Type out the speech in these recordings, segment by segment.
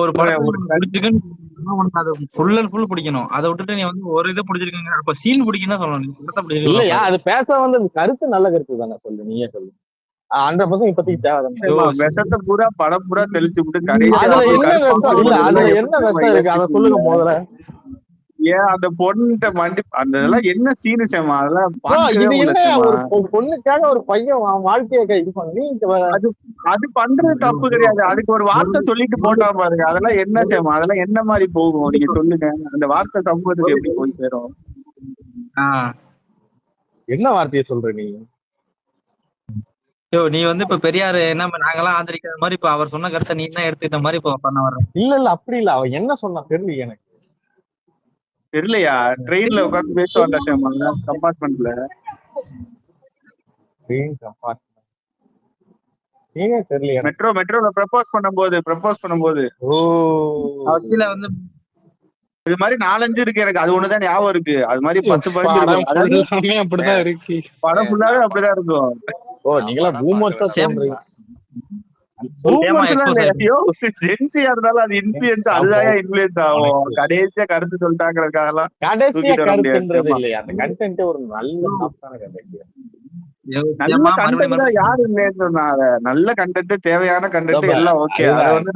ஒரு படத்துல பிடிச்சிருக்குன்னு அது ஃபுல் அண்ட் ஃபுல் பிடிக்கணும். அதை விட்டுட்டு நீ வந்து ஒரு இதை பிடிச்சிருக்கீங்க அப்ப சீன் பிடிக்கும் தான் சொல்லணும். படத்தை இல்லையா பிடிச்சிருக்கணும். அது பேச வந்து கருத்து நல்ல கருத்து தானே சொல்லு, நீயே சொல்லு. 100% இப்போதைக்கு தேவை. விஷத்தை பூரா படம் பூரா தெளிச்சு விட்டு அதுல என்ன விஷம் இல்ல, அதுல என்ன விஷம் இருக்கு அதை சொல்லுங்க முதல்ல. ஏன் அந்த பொண்ணுகிட்ட அந்த இதெல்லாம் என்ன சீனு சேமா அதெல்லாம் இது என்ன ஒரு பொண்ணுக்காக ஒரு பையன் வாழ்க்கையை இது பண்ணி அது பண்றது தப்பு கிடையாது. அதுக்கு ஒரு வார்த்தை சொல்லிட்டு போட்டா பாருங்க. அதெல்லாம் என்ன சேமா, அதெல்லாம் என்ன மாதிரி போகும் நீங்க சொல்லுங்க. அந்த வார்த்தை சமூகத்துக்கு எப்படி போய் சேரும்? என்ன வார்த்தையை சொல்ற நீ? நீ வந்து இப்ப பெரியாரு என்ன நாங்கெல்லாம் ஆதரிக்காத மாதிரி இப்ப அவர் சொன்ன கருத்தை நீ தான் எடுத்துக்கிட்ட மாதிரி இப்ப பண்ண வர்ற. இல்ல அப்படி இல்ல, அவ என்ன சொன்னா தெரியல எனக்கு. தெரியலையா? ட்ரெயின்ல உட்காந்து பேசுவாங்க சேமா கம்பார்ட்மெண்ட்ல. மெட்ரோல ப்ரப்போஸ் பண்ணும்போது கீழ வந்து இது மாதிரி 4-5 இருக்கு. எனக்கு அது ஒண்ணுதான் ஞாபகம் இருக்கு. அது மாதிரி 10-15 அப்படிதான் இருக்கு. படம் ஃபுல்லாவே அப்படிதான் இருக்கும். நீங்களா பூமர்ஸா சொல்றீங்க. ஜென்சியா இருந்தாலும் அது இன்ஃப்ளூயன்ஸ், அதுதான் இன்ஃப்ளூயன்ஸ் ஆகும். கடைசியா கருத்து சொல்லிட்டாங்கிறதுக்காக கடைசியா கருத்துன்றது இல்லையா, அந்த கண்டென்ட் ஒரு நல்ல சாஃப்டான கண்டென்ட். நல்ல கண்டென்ட் தான் யாரு இல்லைன்னு சொன்னாங்க. நல்ல கண்டென்ட், தேவையான கண்டென்ட் எல்லாம் ஓகே. அதை வந்து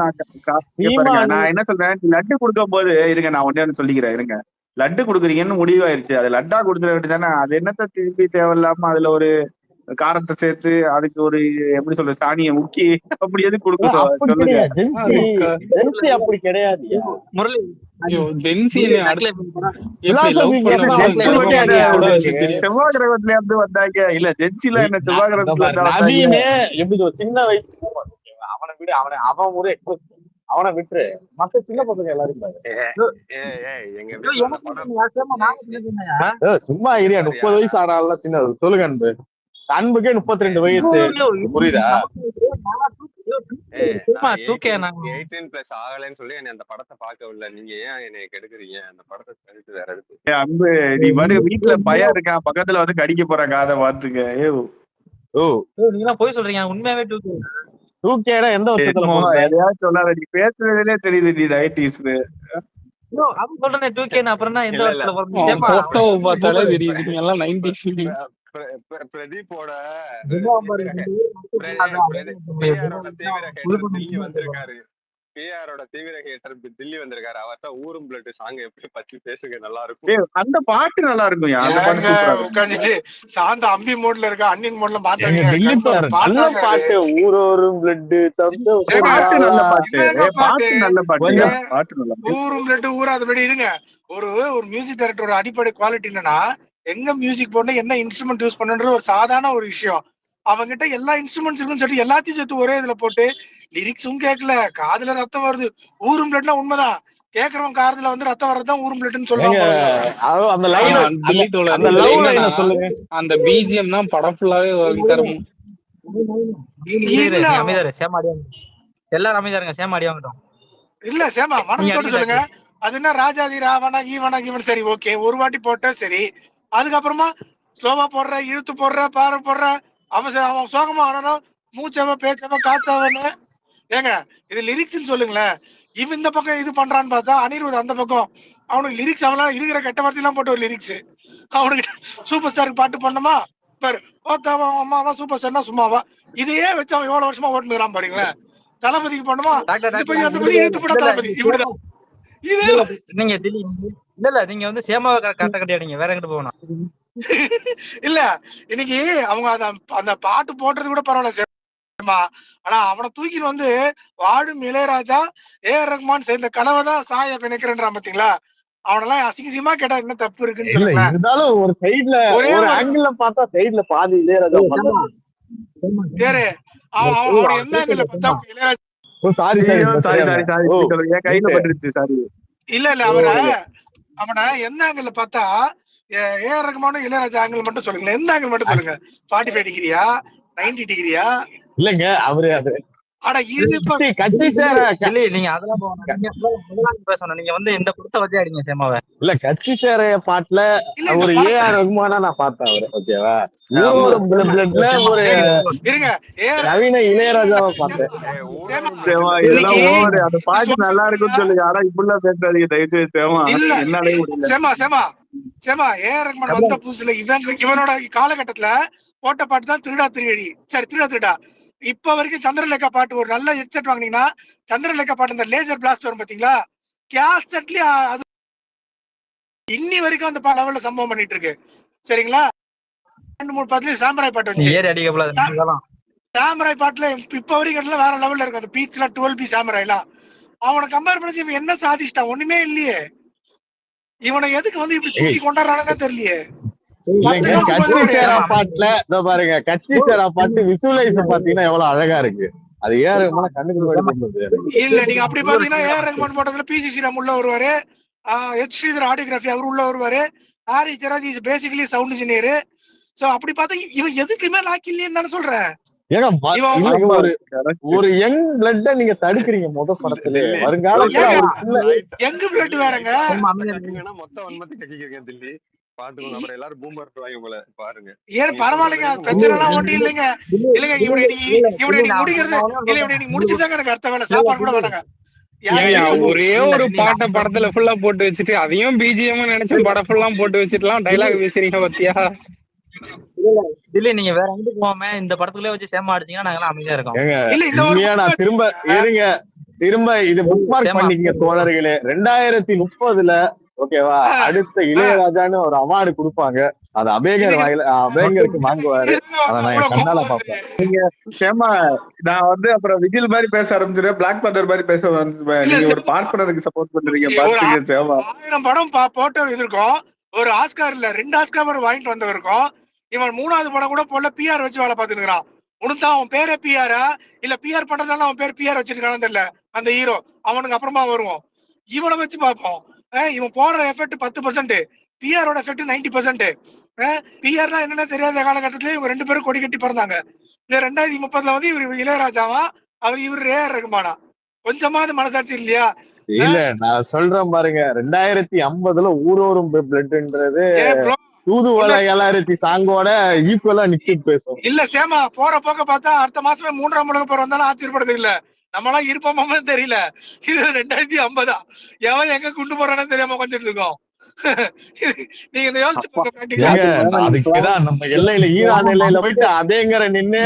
நான் என்ன சொல்றேன், லட்டு கொடுக்கும் போது இருங்க நான் ஒண்ணே சொல்லிக்கிறேன் இருங்க. லட்டு கொடுக்குறீங்கன்னு முடிவாயிருச்சு, அது லட்டா கொடுத்துட வேண்டியதானே. அது என்னத்த திருப்பி தேவையில்லாம அதுல ஒரு காரத்தை சேர்த்து அதுக்கு ஒரு எப்படி சொல்ற சாணியை முக்கி அப்படி எது கொடுக்கணும் சொல்லுங்க. அப்படி கிடையாது செவ்வாய் கிரகத்துல இருந்து வந்தாங்க. இல்ல ஜென்சில என்ன செவ்வாய் கிரகத்துல எப்படி சின்ன வயசு அவனை விட அவன் ஒரு அவனை விட்டு மத்த சின்ன பசங்க எல்லாரும் சும்மா ஏரியா 30 வயசு ஆனால சின்னது. சொல்லுங்க அன்பு. அன்புக்கே 32 வயசு, புரியுதா? சொல்லி அந்த படத்தை பார்க்கவில்லை. நீங்க ஏன் என்னை கெடுக்குறீங்க? அந்த படத்தை வேற இருக்கு. அன்பு நீ பாட்டு வீட்டுல பையன் இருக்கான், பக்கத்துல வந்து கடிக்க போறாங்க, அதை பாத்துக்க. நீங்க போய் சொல்றீங்க, உண்மையாவே 2K எந்த வருஷத்துல எதையாவது சொல்லாத. நீ பேசுறதுலே தெரியுது நீ 90s. பிரதீப்போட தீவிர ஹேட்டர் தில்லி வந்திருக்காரு. அவர்கிட்ட ஊரும் பிளட் சாங் எப்படி பத்தி பேசுங்க, நல்லா இருக்கும். அந்த பாட்டு நல்லா இருக்கும். உட்காந்துட்டு சாந்த அம்பி மோட்ல இருக்க, அன்னின் மோட்ல மாத்தாங்க. நல்ல பாட்டு ஊரும் பிளட் ஊரும் பிளட் ஊராதபடி இருங்க. ஒரு மியூசிக் டைரக்டரோட அடிப்படை குவாலிட்டி என்னன்னா, எங்க மியூசிக் போடணும், என்ன இன்ஸ்ட்ருமெண்ட் யூஸ் பண்ணுன்றது ஒரு சாதாரண ஒரு விஷயம். அவங்கிட்ட எல்லா இன்ஸ்ட்ருமெண்ட்ஸ் இருக்குன்னு சொல்லிட்டு எல்லாத்தையும் சேர்த்து ஒரே இதுல போட்டு லிரிக்ஸும் கேட்கல, காதுல ரத்தம் வருது. ஊரும் பிளட்னா உண்மைதான், கேக்குறவன் காதுல வந்து ரத்தம் வர்றதுதான் ஊரும் பிளட்னு சொல்லுவாங்க. அந்த பிஜிஎம் தான் படம் ஃபுல்லாவே தரும். எல்லாரும் அமைதியாருங்க, சேமா அடி வாங்கட்டும். இல்ல சேமா மனசோட சொல்லுங்க. அது என்ன ராஜாதி ராவணா ஈவன் சரி ஓகே, ஒரு வாட்டி போட்ட சரி. அதுக்கப்புறமா ஸ்லோவா போடுற, இழுத்து போடுற, பாரு போடுற, அவன் சோகமா ஆனாலும் மூச்சவ பேச்சவ காத்தாவன்னு. ஏங்க இது லிரிக்ஸ்ன்னு சொல்லுங்களேன். இவன் இந்த பக்கம் இது பண்றான்னு பார்த்தா அனிருத் அந்த பக்கம் அவனுக்கு லிரிக்ஸ், அவனால இருக்கிற கெட்ட வார்த்தை எல்லாம் போட்டு ஒரு லிரிக்ஸ். அவனுக்கு சூப்பர் ஸ்டாருக்கு பாட்டு பண்ணணுமா பாரு, அம்மாவா சூப்பர் ஸ்டார்னா சும்மாவா, இதையே வச்சு அவன் எவ்வளவு வருஷமா ஓட்டுனுறான் பாருங்களேன். தளபதிக்கு பண்ணுமா அந்த பதி இழுத்து போட தளபதி இப்படிதான். நீங்க இல்ல நீங்க வந்து சேமாவை கட்ட கட்டியாடிங்க, வேற எங்கிட்ட போகணும். இல்ல இன்னைக்கு அவங்க அந்த பாட்டு போட்டது கூட பரவாயில்ல சேமா, ஆனா அவனை தூக்கிட்டு வந்து வாடும் இளையராஜா ஏஆர் ரஹ்மான் சேர்ந்த கனவைதான் சாய பிணைக்கிறேன்றான் பாத்தீங்களா. அவனெல்லாம் அசிங்கமா கேட்டா என்ன தப்பு இருக்குன்னு சொல்லுங்க. இருந்தாலும் ஒரு சைடுல ஒரு ஆங்கிள் பார்த்தா சைடுல பாதி இளையராஜா சரி, அவன் என்ன ஆங்கிள் பார்த்தா இளையராஜா இல்ல அவனை எந்த ஆங்கிள் பார்த்தா ஏஆர் ரஹ்மானும் இளையராஜா ஆங்கிள் மட்டும் சொல்லுங்க. எந்த ஆங்கிள் மட்டும் சொல்லுங்க. 45 டிகிரியா 90 டிகிரியா? இல்லங்க அவரு அது ஆனா இது இப்ப கட்சி சேர இல்ல நீங்க அதெல்லாம் பேசணும். நீங்க வந்து இந்த படத்தை வச்சு அடிங்க சேமாவை. இல்ல கட்சி சேர பாட்டுல இல்ல இந்த ஒரு படத்தை ஏஆர் ரகுமானா நான் பார்த்தேன் அவரு. ஓகேவா, ஆமா. ஒரு பிளட்ல ஒரு இருங்க நவீன இளையராஜாவை பார்த்தேன். சேமா இதெல்லாம் ஓவர். அந்த பாட்டு நல்லா இருக்குன்னு சொல்லுங்க. ஆனா இப்படிலாம் பேசாதீங்க தயவுசெய்து சேமா. இல்ல என்னாலே முடியல. சேமா ஏஆர் ரஹ்மான் வந்த புதுசுல இவனோட காலகட்டத்துல போட்ட பாட்டு தான் திருடா திருடி, சரி திருடா. இப்ப வரைக்கும் சந்திரலேகா பாட்டு ஒரு நல்ல ஹெட்செட் வாங்கினீங்கன்னா சந்திரலேகா பாட்டு இந்த லேசர் பிளாஸ்ட் வரும் பாத்தீங்களா, கேசட்லயே அது இன்னி வரைக்கும் அந்த லெவல்ல சம்பவம் பண்ணிட்டு இருக்கு. சரிங்களா, 2-3 பாட்டுல சாம்பராய் பாட்டு வந்து சாம்பராய் பாட்டுல இப்ப வரைக்கும் வேற லெவல்ல இருக்கும். அந்த பீட்ஸ்ல 12B சாம்பராய்லாம் அவனை கம்பேர் பண்ணி இவன் என்ன சாதிச்சிட்டான்? ஒண்ணுமே இல்லையே. இவனை எதுக்கு வந்து இப்படி தூக்கி கொண்டாடுறானே தெரியலையே. கட்சி சேரா பாட்டுல இதோ பாருங்க, கட்சி சேரா பாட்டு விசுவலைஸ் பாத்தீங்கன்னா எவ்வளவு அழகா இருக்கு. அது ஏஆர் ரஹ்மான் கண்ணுக்கு இல்ல நீங்க அப்படி பாத்தீங்கன்னா ஏஆர் ரஹ்மான் போட்டதுல பிசி ஸ்ரீராம் உள்ள வருவாரு, எச் ஸ்ரீதர் ஆடியோகிராஃபி அவர் உள்ள வருவாரு, Harry Jeraj is basically sound engineer. So அப்படி பார்த்தா இவன் எதுக்குமே லாக் இல்லைன்னு தானே சொல்றேன். ஒரு யங் பிளட்ட நீங்க தடுக்கிறீங்க முத படத்துல. வருங்காலத்துல யங் பிளட் வேறங்க. மொத்த வன்மத்தை கக்கிக்கிறீங்க தில்லி பாத்துக்கோங்க. அப்புறம் எல்லாரும் பூமர் வாங்கி போல பாருங்க. ஏன் பரவாயில்லைங்க, பிரச்சனை எல்லாம் ஒண்ணும் இல்லைங்க. இல்லைங்க இவனை நீங்க முடிக்கிறது இல்ல, இவனை நீங்க முடிச்சுதாங்க எனக்கு அர்த்தம் வேலை. சாப்பாடு கூட வேணாங்க. ஒரே ஒரு பாட்டை படத்துல ஃபுல்லா போட்டு வச்சுட்டு அதையும் பிஜிஎம் நினைச்சு படம் ஃபுல்லா போட்டு வச்சுட்டுலாம் டைலாக் பேசுறீங்க பத்தியா? இல்ல நீங்க வேற எங்கிட்டு போகாம இந்த படத்துக்குள்ளே வச்சு சேமா அடிச்சீங்கன்னா நாங்கெல்லாம் அமைதியா இருக்கோம். நான் திரும்ப இது புக் மார்க் பண்ணிக்கங்க தோழர்களே. 2030 ஓகேவா, அடுத்த இளையராஜான்னு ஒரு அவார்டு கொடுப்பாங்க. அது அபேங்கருக்கு வாங்குவாரு. அதை நான் கண்ணால பாப்பேன். நீங்க சேமா நான் வந்து அப்புறம் விஜில் மாதிரி பேச ஆரம்பிச்சிருவேன், பிளாக் பந்தர் மாதிரி பேச ஆரம்பிச்சிருவேன். நீங்க ஒரு பார்ப்பனருக்கு சப்போர்ட் பண்றீங்க பாத்தீங்க சேமா. 1000 படம் போட்டோ இருக்கும், ஒரு ஆஸ்கார் இல்ல 2 ஆஸ்கார் வாங்கிட்டு வந்தவருக்கும் இவன் 3வது படம் கூட போல பிஆர் வச்சு வேலை பார்த்துட்டு இருக்கிறான். உனக்கு அவன் பேரே பிஆரா இல்ல பிஆர் பண்றதால அவன் பேர் பிஆர் வச்சிருக்கானு தெரியல. அந்த ஹீரோ அவனுக்கு அப்புறமா வருவோம். இவனை வச்சு பார்ப்போம். இவன் போடுற எஃபெக்ட் 10%, பிஆரோட எஃபெக்ட் 90%. பிஆர்னா என்னன்னு தெரியாத காலகட்டத்திலே இவங்க 2 பேரும் கொடி கட்டி பிறந்தாங்க. இந்த 2030 வந்து இவர் இளையராஜாவா, இவர் ஏஆர் ரஹ்மானா? கொஞ்சமாவது மனசாட்சி இல்லையா? இல்ல நான் சொல்றேன் பாருங்க, 2050 ஊரோரும் பிளட்ன்றது தூதுவளை எல்லாரத்தி சாங்கோட ஈக்குவலா நிக்க பேசும். இல்ல சேமா போற போக்க பார்த்தா அடுத்த மாசமே 3ஆம் உலக போர் வந்தாலும் ஆச்சரியப்படுறது இல்ல. நம்மளாம் இருப்போமாமே தெரியல. இது 2050 எவன் எங்க கொண்டு போறானு தெரியாம கொஞ்சம் இருக்கோம். நீங்க யோசிச்சு அதுக்குதான் நம்ம எல்லையில ஈரான் எல்லையில போயிட்டு அதேங்கிற நின்னு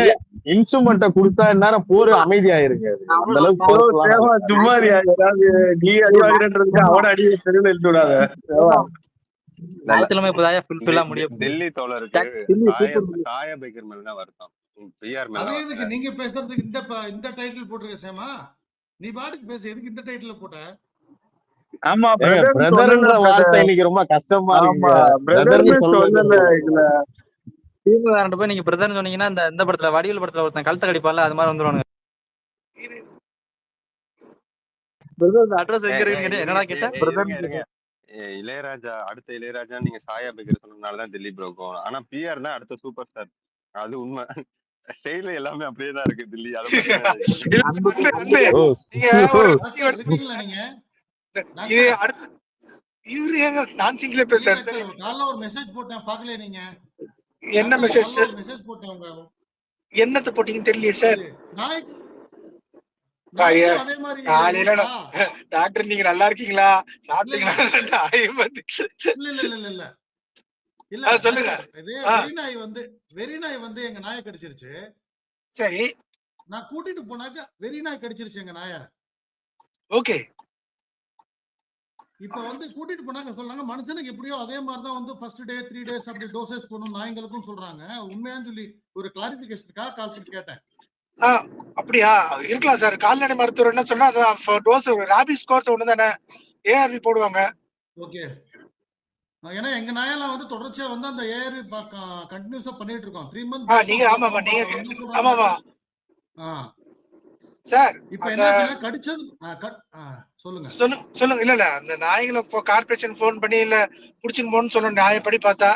இன்ஸ்ட்ருமெண்ட்டை கொடுத்தா நேரம் போர் அமைதியாயிருங்க. அந்த அளவுக்கு சும்மாரியா நீ அடி வாங்குறதுக்கு அவட அடி தெருவில் எழுந்து விடாத. டெல்லி தோழருக்கு சாயா பேக்கர் மேலதான் வருத்தம். நீங்க பேசுறதுக்கு இந்த டைட்டில் போட்டுருக்க சேமா, நீ பாட்டுக்கு பேச, எதுக்கு இந்த டைட்டில் போட்ட? ஆமா பிரதர்ன்ற வார்த்தை இன்னைக்கு ரொம்ப கஷ்டமா இருக்கு. திமுக போய் நீங்க பிரதர்னு சொன்னீங்கன்னா இந்த படத்துல வடிவேல் படத்துல ஒருத்தன் கழுத்த கடிப்பால அது மாதிரி வந்துருவானுங்க. அட்ரஸ் எங்க இருக்கு என்னடா கேட்டா பிரதர் இளையராஜா அடுத்த இளையராஜா நீங்க சாயா பேக்கர் சொன்னதுனாலதான் தில்லி ப்ரோக்கும். ஆனா பிஆர் தான் அடுத்த சூப்பர் ஸ்டார். அது உண்மை. ஸ்டைல எல்லாமே அப்படியே தான் இருக்கு தில்லி. என்ன மெசேஜ் போட்டேன்? என்னத்த போட்டீங்கன்னு தெரியலையே சார். டாக்டர் நீங்க நல்லா இருக்கீங்களா, சாப்பிட்டீங்களா? சொல்லுங்க. வெறி நாய் வந்து எங்க நாயை கடிச்சிருச்சு. சரி, நான் கூட்டிட்டு போனாக்க வெறி நாய் கடிச்சிருச்சு எங்க நாய. ஓகே, இப்ப வந்து கூட்டிட்டு போனாங்க சொல்றாங்க மனுஷனுக்கு எப்படியோ அதே மாதிரிதான் வந்து ஃபர்ஸ்ட் டே 3 days அப்படி டோசேஜ் பண்ணணும் நாய்களுக்கும் சொல்றாங்க. உண்மையான்னு சொல்லி ஒரு கிளாரிபிகேஷனுக்காக கால் பண்ணி கேட்டேன். அப்படியா இருக்கலாம் சார். கால்நடை மருத்துவர் என்ன சொன்னா டோஸ் ராபிஸ் கோர்ஸ் ஒண்ணுதானே ஏஆர்வி போடுவாங்க. ஓகே, ஏன்னா எங்க நாயெல்லாம் வந்து தொடர்ச்சியா வந்து அந்த ஏஆர்வி கண்டினியூஸா பண்ணிட்டு இருக்கோம் 3 months. நீங்க ஆமாமா நீங்க ஆமாமா சார். இப்ப என்ன கடிச்சது சொல்லுங்க. இல்ல அந்த நாய்களை கார்பரேஷன் போன் பண்ணி இல்ல புடிச்சுன்னு போன்னு சொன்ன நியாயப்படி பார்த்தா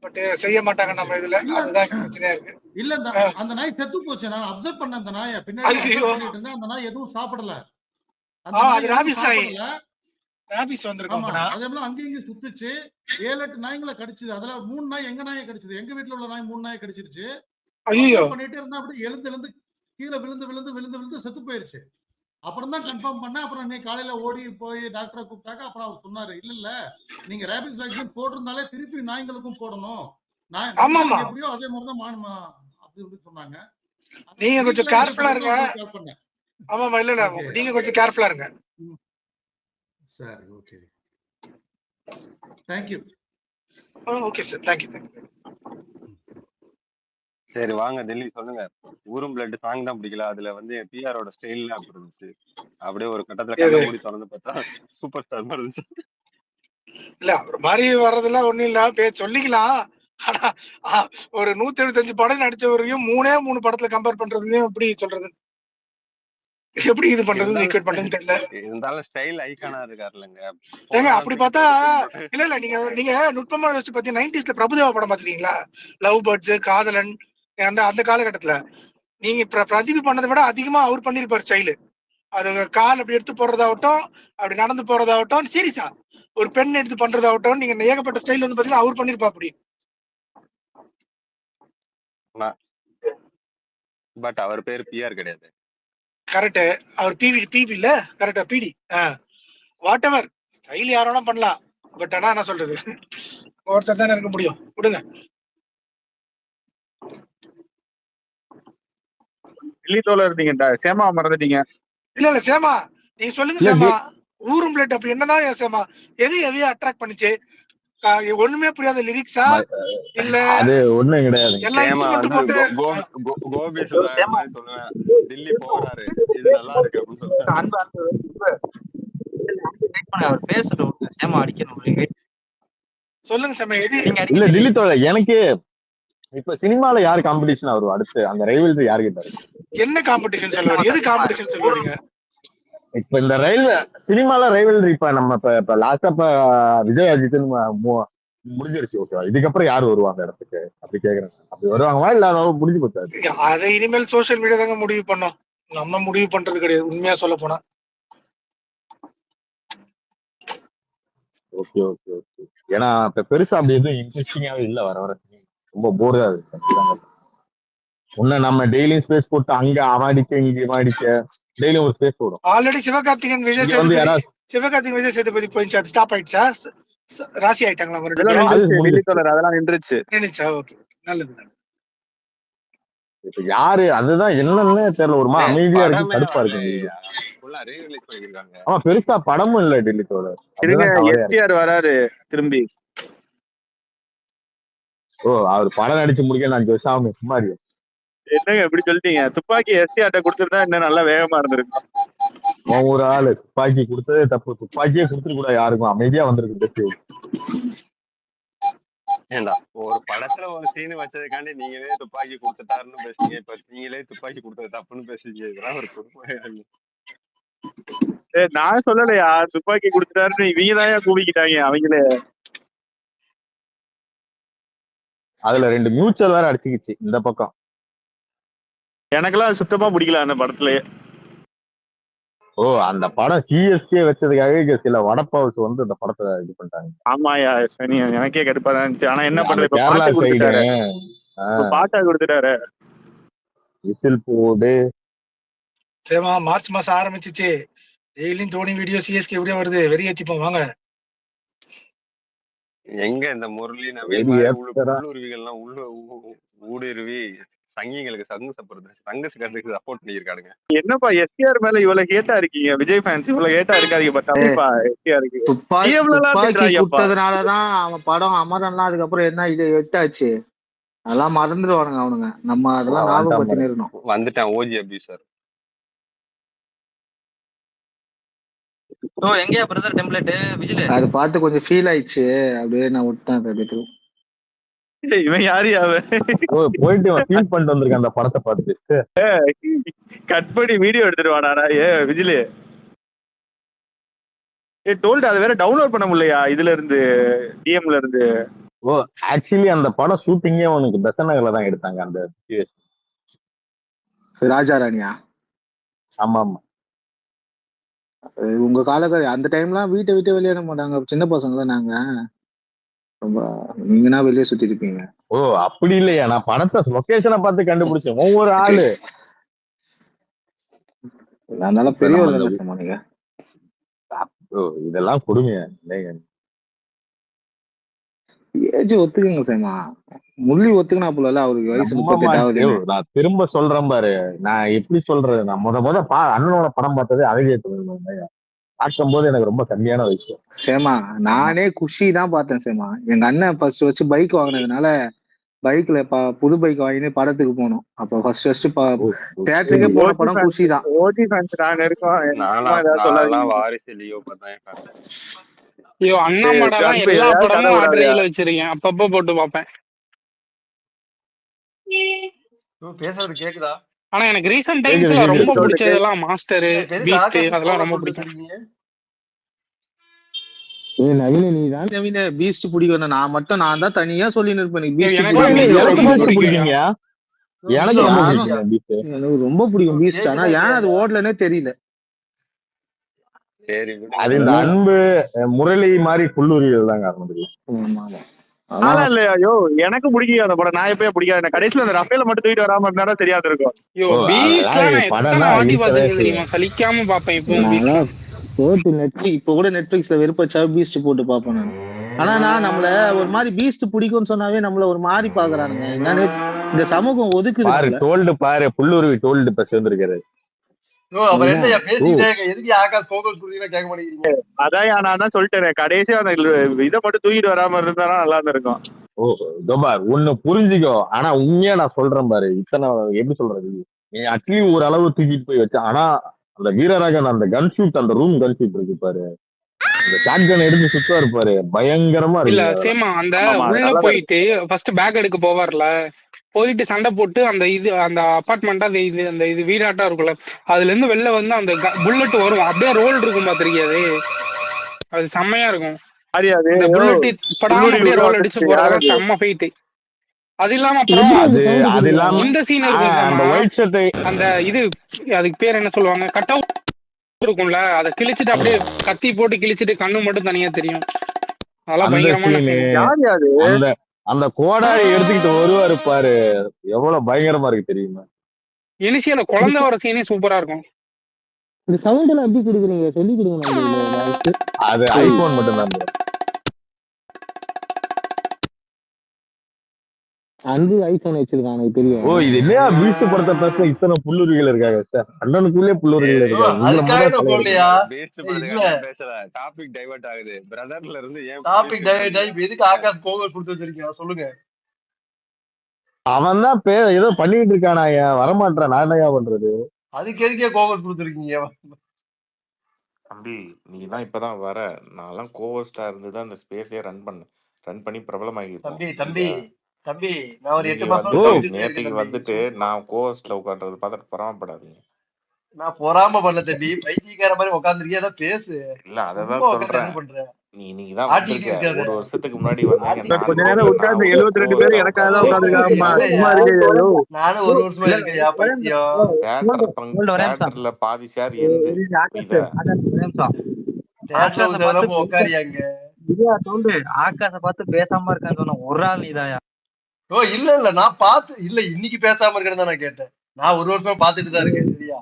பட் செய்ய மாட்டாங்க நம்ம இதுல. அதுதான் பிரச்சனையா இருக்கு. இல்ல அந்த நாய் செத்து போச்சு. நான் அப்சர்வ் பண்ண அந்த நாயை பின்னாடி பண்ணிட்டு இருந்தேன். அந்த நாய் எதுவும் சாப்பிடல. அது ராபிஸ் நாய். ராபிஸ் வந்திருக்கும். அதே மாதிரி அங்கேயும் இங்கேயும் சுத்துச்சு. 7-8 நாய்களை கடிச்சது. அதுல 3 நாய் எங்க நாயை கடிச்சது. எங்க வீட்டுல உள்ள நாய் 3 நாயை கடிச்சிருச்சு. பண்ணிட்டு இருந்தா அப்படி எழுந்து கீழே விழுந்து செத்து போயிருச்சு. அப்புறம் தான் கன்ஃபார்ம் பண்ண. அப்புறம் இன்னைக்கு காலையில ஓடி போய் டாக்டரை கூப்பிட்டாக்க அப்புறம் அவர் சொன்னாரு, இல்ல நீங்க ரேபிஸ் வேக்சின் போட்டிருந்தாலே திருப்பி நாய்களுக்கும் போடணும். எப்படியோ அதே மாதிரிதான் மானுமா அப்படி சொன்னாங்க. நீங்க கொஞ்சம் கேர்ஃபுல்லா இருங்க. ஆமாமா, இல்ல நீங்க கொஞ்சம் கேர்ஃபுல்லா இருங்க. சரி, okay. Thank you. Okay sir, thank you. சரி வாங்க டெல்லி சொல்லுங்க. ஊரும் பிளட் சாங் தான் பிடிக்கல. அதுல வந்து பிஆரோட ஸ்டைல் அப்படி இருந்துச்சு. அப்படியே ஒரு கட்டத்துல கண்ண மூடி திறந்து பார்த்தா சூப்பர் ஸ்டார் மாதிரி இருந்துச்சு. இல்ல ஒரு மாதிரி வர்றதெல்லாம் ஒண்ணும் இல்ல, சொல்லிக்கலாம். ஆனா ஒரு 175 படம் நடிச்சவரையும் 3 படத்துல கம்பேர் பண்றதுலயும் எப்படி சொல்றது, எப்படி இது பண்றது ஈக்குவேட் பண்றதுன்னு தெரியல. இருந்தாலும் ஸ்டைல் ஐகானா இருக்காருலங்க. ஏங்க அப்படி பார்த்தா இல்ல நீங்க நுட்பமா யோசிச்சு பாத்தீங்க. 90ஸ்ல பிரபுதேவா படம் பாத்துருக்கீங்களா? லவ் பேர்ட்ஸ், காதலன், அந்த காலகட்டத்துல நீங்க பிரதீப் பண்ணதை விட அதிகமா அவர் பண்ணிருப்பாரு ஸ்டைலு. அது கால் அப்படி எடுத்து போறதாகட்டும், அப்படி நடந்து போறதாகட்டும், சீரியஸா ஒரு பெண் எடுத்து பண்றதாகட்டும், நீங்க ஏகப்பட்ட ஸ்டைல் வந்து பாத்தீங்கன்னா அவர் பண்ணிருப்பா அப்படி. பட் அவர் பேர் பிஆர் கிடையாது. கரெக்ட், அவர் பிபி இல்ல, கரெக்டா பிடி. வாட் எவர் ஸ்டைல் யாரோனா பண்ணலாம். பட் ஆனா என்ன சொல்றது, ஒருத்தர் தானே இருக்க முடியும். விடுங்க. டெல்லித்தோழர் நீங்க சேமா மறந்துட்டீங்க. இல்ல சேமா நீங்க சொல்லுங்க. சேமா ஊரும் பிளேட் அப்படி என்னதான் சேமா எது எதையும் அட்ராக்ட் பண்ணிச்சு? ஒண்ணுமே புரியாத லிரிக்ஸா இல்ல? அது ஒண்ணும் கிடையாது. எல்லாம் இன்ஸ்ட்ருமெண்ட் போட்டு கோபி சொல்லுவேன், டெல்லி போறாரு, இது நல்லா இருக்கு அப்படின்னு சொல்லுவேன். அவர் பேசட்டும். சேமா அடிக்கணும். சொல்லுங்க சேமா. எது இல்ல டெல்லித்தோழர், எனக்கு இப்ப சினிமால யாரு காம்படிஷன் வரும் அடுத்து? அந்த ரைவல்ரி யாரு கிட்ட இருக்கு? என்ன காம்படிஷன் சொல்லுவாரு? எது காம்படிஷன் சொல்லுவீங்க? இப்ப இந்த ரயில்வே சினிமால ரைவல்ரி இப்ப நம்ம இப்ப லாஸ்டா இப்ப விஜய் அஜித்னு முடிஞ்சிருச்சு. ஓகேவா? இதுக்கப்புறம் யாரு வருவாங்க இடத்துக்கு அப்படி கேக்குறேன். அப்படி வருவாங்களா இல்ல முடிஞ்சு போச்சு? அதை இனிமேல் சோசியல் மீடியா தாங்க முடிவு பண்ணோம். நம்ம முடிவு பண்றது கிடையாது உண்மையா சொல்ல போனா. Okay okay okay. ஏன்னா இப்ப பெருசா அப்படி எதுவும் இன்ட்ரெஸ்டிங்காவே இல்ல. வர ரொம்ப போர்டா இருக்கு. உன்ன நம்ம டெய்லியும் ஸ்பேஸ் போட்டு அங்க அடிக்க இங்க அடிக்க டெய்லியும் ஒரு ஸ்பேஸ் போடும். ஆல்ரெடி சிவகார்த்திகேயன் விஜய் சேதுபதி போயிடுச்சு. அது ஸ்டாப் ஆயிடுச்சா? ராசி ஆயிட்டாங்களா? அதெல்லாம் நின்றுச்சு. ஓகே, நல்லது. இப்ப யாரு அதுதான் என்னன்னு தெரியல. ஒரு மாதிரி அமைதியா இருக்கு, கடுப்பா இருக்கு. ஆமா, பெருசா படமும் இல்ல டெல்லித்தோட. எஸ்டிஆர் வராரு திரும்பி. ஓ, அவர் படம் நடிச்சு முடிக்க 5 வருஷம் ஆகும். சும்மா இருக்கு. என்னங்க எப்படி சொல்லிட்டீங்க? துப்பாக்கி எஸ்டிஆர்ட்ட கொடுத்துருந்தா இன்னும் நல்லா வேகமா இருந்திருக்கும். ஒரு ஆளு துப்பாக்கி கொடுத்ததே தப்பு. துப்பாக்கியே கொடுத்துட்டு கூட யாருக்கும் அமைதியா வந்திருக்கு. ஏண்டா ஒரு படத்துல ஒரு சீன் வச்சதுக்காண்டி நீங்களே துப்பாக்கி கொடுத்துட்டாருன்னு பேசுறீங்க. இப்ப நீங்களே துப்பாக்கி கொடுத்தது தப்புன்னு பேசுறீங்க. இதெல்லாம் ஒரு கொடுமை. நான் சொல்லலையா துப்பாக்கி கொடுத்துட்டாருன்னு? இவங்கதான் கூவிக்கிட்டாங்க அவங்களே. அதுல 2 மியூச்சுவல் வேற அடிச்சுக்கிச்சு இந்த பக்கம். எனக்கெல்லாம் சுத்தமா பிடிக்கல அந்த படத்துலயே. ஓ, அந்த படம் சிஎஸ்கே வச்சதுக்காக சில வடப்பாவுஸ் வந்து இந்த படத்தை இது பண்ணிட்டாங்க. ஆமாயா சனி, எனக்கே கடுப்பா தான் இருந்துச்சு. ஆனா என்ன பண்றது, கேரளா சைடு பாட்டா கொடுத்துட்டாரு. விசில் போடு. சேமா மார்ச் மாசம் ஆரம்பிச்சிச்சு. டெய்லியும் தோனி வீடியோ சிஎஸ்கே வீடியோ வருது. வெறி ஏத்திப்போம் வாங்க. எங்க இந்த முரளி உள்ளுருவிகள்லாம் ஊடுருவி சங்கிங்களுக்கு சங்கத்துக்கு சப்போர்ட் பண்ணிருக்கானுங்க. என்னப்பா எஸ்டிஆர் மேல இவ்வளவு கேட்டா இருக்கீங்க? விஜய் ஃபேன்ஸ் இவ்வளவு கேட்டா இருக்காதீங்க. பட்டாப்பா எஸ்டிஆருக்கு கொடுத்ததுனாலதான் அவன் படம் அமரன்லாம் அதுக்கப்புறம் என்ன இது எட்டாச்சு. அதெல்லாம் மறந்துடுவானுங்க அவனுங்க. நம்ம அதெல்லாம் ஞாபகப்படுத்தி இருக்கணும். வந்துட்டான் ஓஜி அப்படி சார். எங்கயா பிரதர் டெம்ப்ளேட் விஜில அது பார்த்து கொஞ்சம் ஃபீல் ஆயிடுச்சு. அப்படியே நான் விட்டேன். இவன் யாரு போயிட்டு ஃபீல் பண்ணிட்டு வந்திருக்கான் அந்த படத்தை பார்த்துட்டு. கட் பண்ணி வீடியோ எடுத்துட்டு வாடா விஜிலே. டோல்ட் அது வேற டவுன்லோட் பண்ண முடியலையா இதுல இருந்து, டிஎம்ல இருந்து? ஓ ஆக்சுவலி அந்த படம் ஷூட்டிங்கே உனக்கு பெசன் நகர்ல தான் எடுத்தாங்க அந்த situation. ராஜா ராணியா? ஆமா ஆமா. உங்க காலகட்டம் அந்த டைம்லாம் வீட்டை விட்டு வெளியேற மாட்டாங்க, சின்ன பசங்கள நாங்க. ரொம்ப நீங்கன்னா வெளியே சுத்தி இருப்பீங்க. ஓ அப்படி இல்லையா, நான் படத்தை லொகேஷனை பார்த்து கண்டுபிடிச்சேன். ஒவ்வொரு ஆளு அதனால பெரியவர் தானே சார் நீங்க. இதெல்லாம் கொடுமையா? ஏஜ் ஒத்துக்குங்க சேமா, முள்ளி ஒத்துக்கினா போல அவருக்கு வயசு 38 ஆகுது. நான் திரும்ப சொல்றேன் பாரு, நான் எப்படி சொல்றது, நான் முத அண்ணனோட படம் பார்த்தது அழகிய தமிழ் பார்க்கும் போது எனக்கு ரொம்ப கம்மியான வயசு. சேமா நானே குஷி தான் பார்த்தேன் சேமா. எங்க அண்ணன் ஃபர்ஸ்ட் வச்சு பைக் வாங்கினதுனால பைக்ல புது பைக் வாங்கினு படத்துக்கு போனோம். அப்ப ஃபர்ஸ்ட் தியேட்டருக்கே போன படம் குஷி தான். ஓஜி ஃபேன்ஸ் நாங்க இருக்கோம். நான்லாம் வாரிசு லியோ பார்த்தேன். ஐயோ அண்ணா மாடெல்லாம் எல்லா படமும் ஆர்டர்ல வச்சிருக்கேன், அப்பப்போ போட்டு பார்ப்பேன். பேசுறது கேக்குதா? ஆனா எனக்கு ரீசன்ட் டைம்ஸ்ல ரொம்ப பிடிச்சதெல்லாம் மாஸ்டர், பீஸ்ட், அதெல்லாம் ரொம்ப பிடிக்கும். நவீன நீ தான் நவீன பீஸ்ட் பிடிக்கும். நான் தான் தனியா சொல்லி இருப்பேன். எனக்கு ரொம்ப பிடிக்கும் பீஸ்ட். ஆனா ஏன் அது ஓடலன்னே தெரியல. அது இந்த அன்பு முரளி மாதிரி புல்லுரிகள் தான் காரணம். இல்லையா எனக்கு பிடிக்கும் அந்த படம். நான் எப்பயே பிடிக்காது. கடைசியில அந்த ரஃபேல மட்டும் தூக்கிட்டு வராம இருந்தா தெரியாது இருக்கும். சலிக்காம பாப்பேன். இப்போ கூட நெட்ஃபிளிக்ஸ்ல வெறுப்பச்சா பீஸ்ட் போட்டு பாப்பேன் நான். ஆனா நான் நம்மள ஒரு மாதிரி பீஸ்ட் பிடிக்கும்னு சொன்னாவே நம்மள ஒரு மாதிரி பாக்குறானுங்க. என்னன்னு இந்த சமூகம் ஒதுக்குது. டோல்டு பாரு, புல்லுருவி டோல்டு இப்ப சேர்ந்திருக்காரு. அதான் நான் தான் சொல்லிட்டேன், கடைசியா அந்த இதை மட்டும் தூக்கிட்டு வராம இருந்தா நல்லா இருக்கும். ஒண்ணு புரிஞ்சுக்கோ. ஆனா உண்மையா நான் சொல்றேன் பாரு, இத்தனை எப்படி சொல்றது, நீ அட்லீஸ்ட் ஒரு அளவு தூக்கிட்டு போய் வச்ச. ஆனா அந்த வீரராகன் அந்த கன் ஷூட், அந்த ரூம் கன் ஷூட் இருக்கு பாரு, அந்த ஷாட் கன் எடுத்து சுத்தா இருப்பாரு, பயங்கரமா இருக்கு. இல்ல சேமா அந்த உள்ள போயிட்டு ஃபர்ஸ்ட் பேக் எடுக்க போவார்ல, போயிட்டு சண்டை போட்டு அந்த அந்த அபார்ட்மெண்டா அந்த வீடாட்டா இருக்கும்ல, அதுல இருந்து வெளில வந்து அந்த புல்லட் வரும், அப்படியே ரோல் இருக்கும் பாத்திருக்கியாது, அது செம்மையா இருக்கும். இந்த புல்லட் படாம அப்படியே ரோல் அடிச்சு போறதெல்லாம் செம்ம ஃபைட். அது இல்லாம அப்புறம் இந்த சீன் இருக்கும், அந்த அதுக்கு பேர் என்ன சொல்லுவாங்க, கட் அவுட் இருக்கும்ல, அதை கிழிச்சிட்டு அப்படியே கத்தி போட்டு கிழிச்சிட்டு கண்ணு மட்டும் தனியா தெரியும். அதெல்லாம் பயங்கரமான அந்த கோடாரி எடுத்துக்கிட்டு வருவாரு பாரு, எவ்வளவு பயங்கரமா இருக்கு தெரியுமா. இனிஷியல குழந்தை வர சீனே சூப்பரா இருக்கும். இந்த சவுண்ட் எல்லாம் எப்படி கொடுக்குறீங்க, சொல்லி கொடுங்க. அது ஐபோன் மட்டும் தான். அன்பு ஐபோன் வச்சிருக்காங்க தெரியும். ஓ இது இல்லையா, பீஸ்ட் படத்தை பேச இத்தனை புல்லுரிகள் இருக்காங்க சார். அண்ணனுக்குள்ளே புல்லுரிகள் இருக்காங்க. டாபிக் டைவர்ட் ஆகுது. பிரதர்ல இருந்து ஏன் டாபிக் டைவர்ட் ஆகி எதுக்கு ஆகாஷ் கோவல் கொடுத்து வச்சிருக்கீங்க சொல்லுங்க. அவன் தான் ஏதோ பண்ணிட்டு இருக்கானா, வரமாட்டான். நான் என்னையா பண்றது? அதுக்கு எதுக்கே கோவல் கொடுத்துருக்கீங்க? தம்பி நீ தான் இப்பதான் வர, நான் கோவஸ்டா இருந்துதான் இந்த ஸ்பேஸே ரன் பண்ணி பிரபலமாகிருக்கேன். தம்பி தம்பி நான் ஒரு 8 மாசம் நேத்துக்கு வந்துட்டு நான் கோவஸ்ட்ல உட்கார்றது பார்த்துட்டு பொறாமப்படாதீங்க. நான் பொறாம பண்ணல தம்பி, பைத்தியக்கார மாதிரி உட்கார்ந்துருக்கியா, ஏதோ பேசு. இல்ல அததான் சொல்றேன், நீங்க தான் வந்திருக்க. ஒரு வருஷத்துக்கு முன்னாடி வந்தீங்க, கொஞ்ச நேரம் உட்கார்ந்து 72 பேர் எனக்காக தான் உட்கார்ந்துருக்காங்க. நானும் ஒரு வருஷமா இருக்கேன். தியேட்டர்ல பாதி ஷேர் உட்காரியாங்க. ஆகாச பார்த்து பேசாம இருக்கான்னு சொன்ன ஒரு ஆள் நீதாயா? ஓ இல்ல நான் பார்த்து இல்ல, இன்னைக்கு பேசாம இருக்கிறதா நான் கேட்டேன். நான் ஒரு வருஷமா பாத்துட்டு தான் இருக்கேன். சரியா,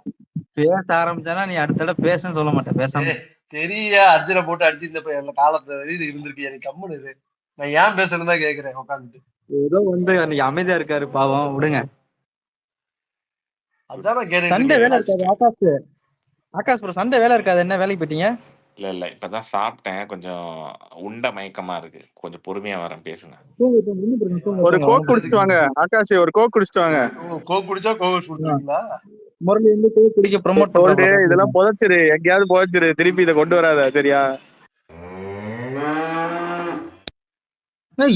பேச ஆரம்பிச்சானா நீ அடுத்த தடவை பேசன்னு சொல்ல மாட்டேன். பேசாம தெரியா அர்ஜுனை போட்டு அடிச்சு இந்த காலத்துல இருந்திருக்கு. எனக்கு கம்முனு இரு, நான் ஏன் பேசுறேன்னு தான் கேக்குறேன் உட்காந்துட்டு. ஏதோ வந்து அன்னைக்கு அமைதியா இருக்காரு பாவம், விடுங்க. அதுதான் கேட்டேன். சண்டே வேலை இருக்காது ஆகாஷ் ப்ரோ, சண்டே வேலை இருக்காது. என்ன வேலைக்கு போயிட்டீங்க? இல்ல இப்பதான் சாப்பிட்டேன், கொஞ்சம் உண்ட மயக்கமா இருக்கு, கொஞ்சம் பொறுமையா வரேன், பேசுங்க. ஒரு கோக் குடிச்சிட்டு வாங்க ஆகாஷ், ஒரு கோக் குடிச்சிட்டு வாங்க. கோக் குடிச்சா கோக் குடிச்சிருக்கீங்களா? முரளி வந்து கோக் குடிக்க ப்ரோமோட் சொல்லிட்டு இதெல்லாம் புதைச்சிரு, எங்கேயாவது புதைச்சிரு, திருப்பி இதை கொண்டு வராத சரியா?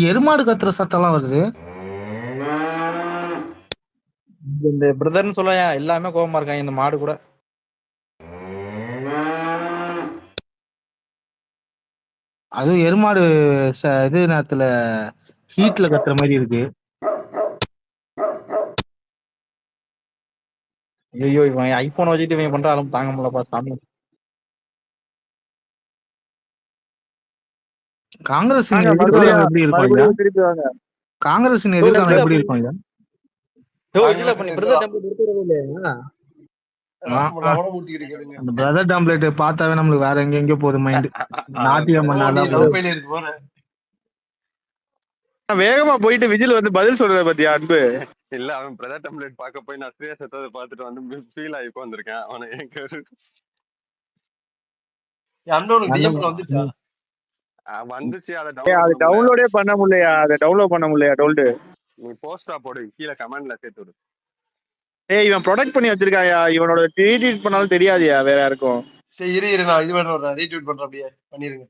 எருமாடு கத்துற சத்தம்லாம் வருது. இந்த பிரதர்னு சொல்லயா, எல்லாமே கோபமா இருக்காங்க. இந்த மாடு கூட அதுவும் எருமாடு இது நேரத்துல ஹீட்ல கத்துற மாதிரி இருக்கு. ஐயோ இவன் ஐபோன் வச்சுட்டு இவன் பண்ற ஆளும் தாங்க முடியலப்பா சாமி. காங்கிரஸ் வாங்க எதிர்காலம் எப்படி இருக்கும் ஐயா? மறுபடியும் திருப்பி வாங்க. காங்கிரஸின் எதிர்காலம் எப்படி இருக்கும் ஐயா? இல்ல பண்ணி பிரதர் டெம்பிள் எடுத்துறவே இல்லையா? ரமணமூர்த்தி கேளுங்க. அந்த பிரதர் டம்ப்ளேட் பார்த்தாவே நம்மளுக்கு வேற எங்க போகுது மைண்ட். நாட்டியம் பண்ணாதான் லவ் ஃபெயிலியர் இருக்கு போற. வேகமா போயிட்டு விஜில் வந்து பதில் சொல்றத பத்தியா அன்பு? இல்ல அவன் பிரதர் டெம்ப்ளேட் பார்க்க போய் நான் ஸ்ரீயா செத்ததை பார்த்துட்டு வந்து ஃபீல் ஆகி உட்காந்துருக்கேன். அவனை அண்ணனுக்கு டிஎம்ல வந்துச்சா? வந்துச்சு. அதை அது டவுன்லோடே பண்ண முடியலையா? அதை டவுன்லோட் பண்ண முடியலையா? டோல்டு நீ போஸ்டா போடு, கீழே கமெண்ட்ல சேர்த்து விடு. ஏய் இவன் ப்ரொடெக்ட் பண்ணி வச்சிருக்காயா? இவனோட ரீட்வீட் பண்ணாலும் தெரியாதியா வேற யாருக்கும்? சரி இரு நான் இது பண்ணுறேன், ரீட்வீட் பண்றேன், அப்படியே பண்ணிருங்க.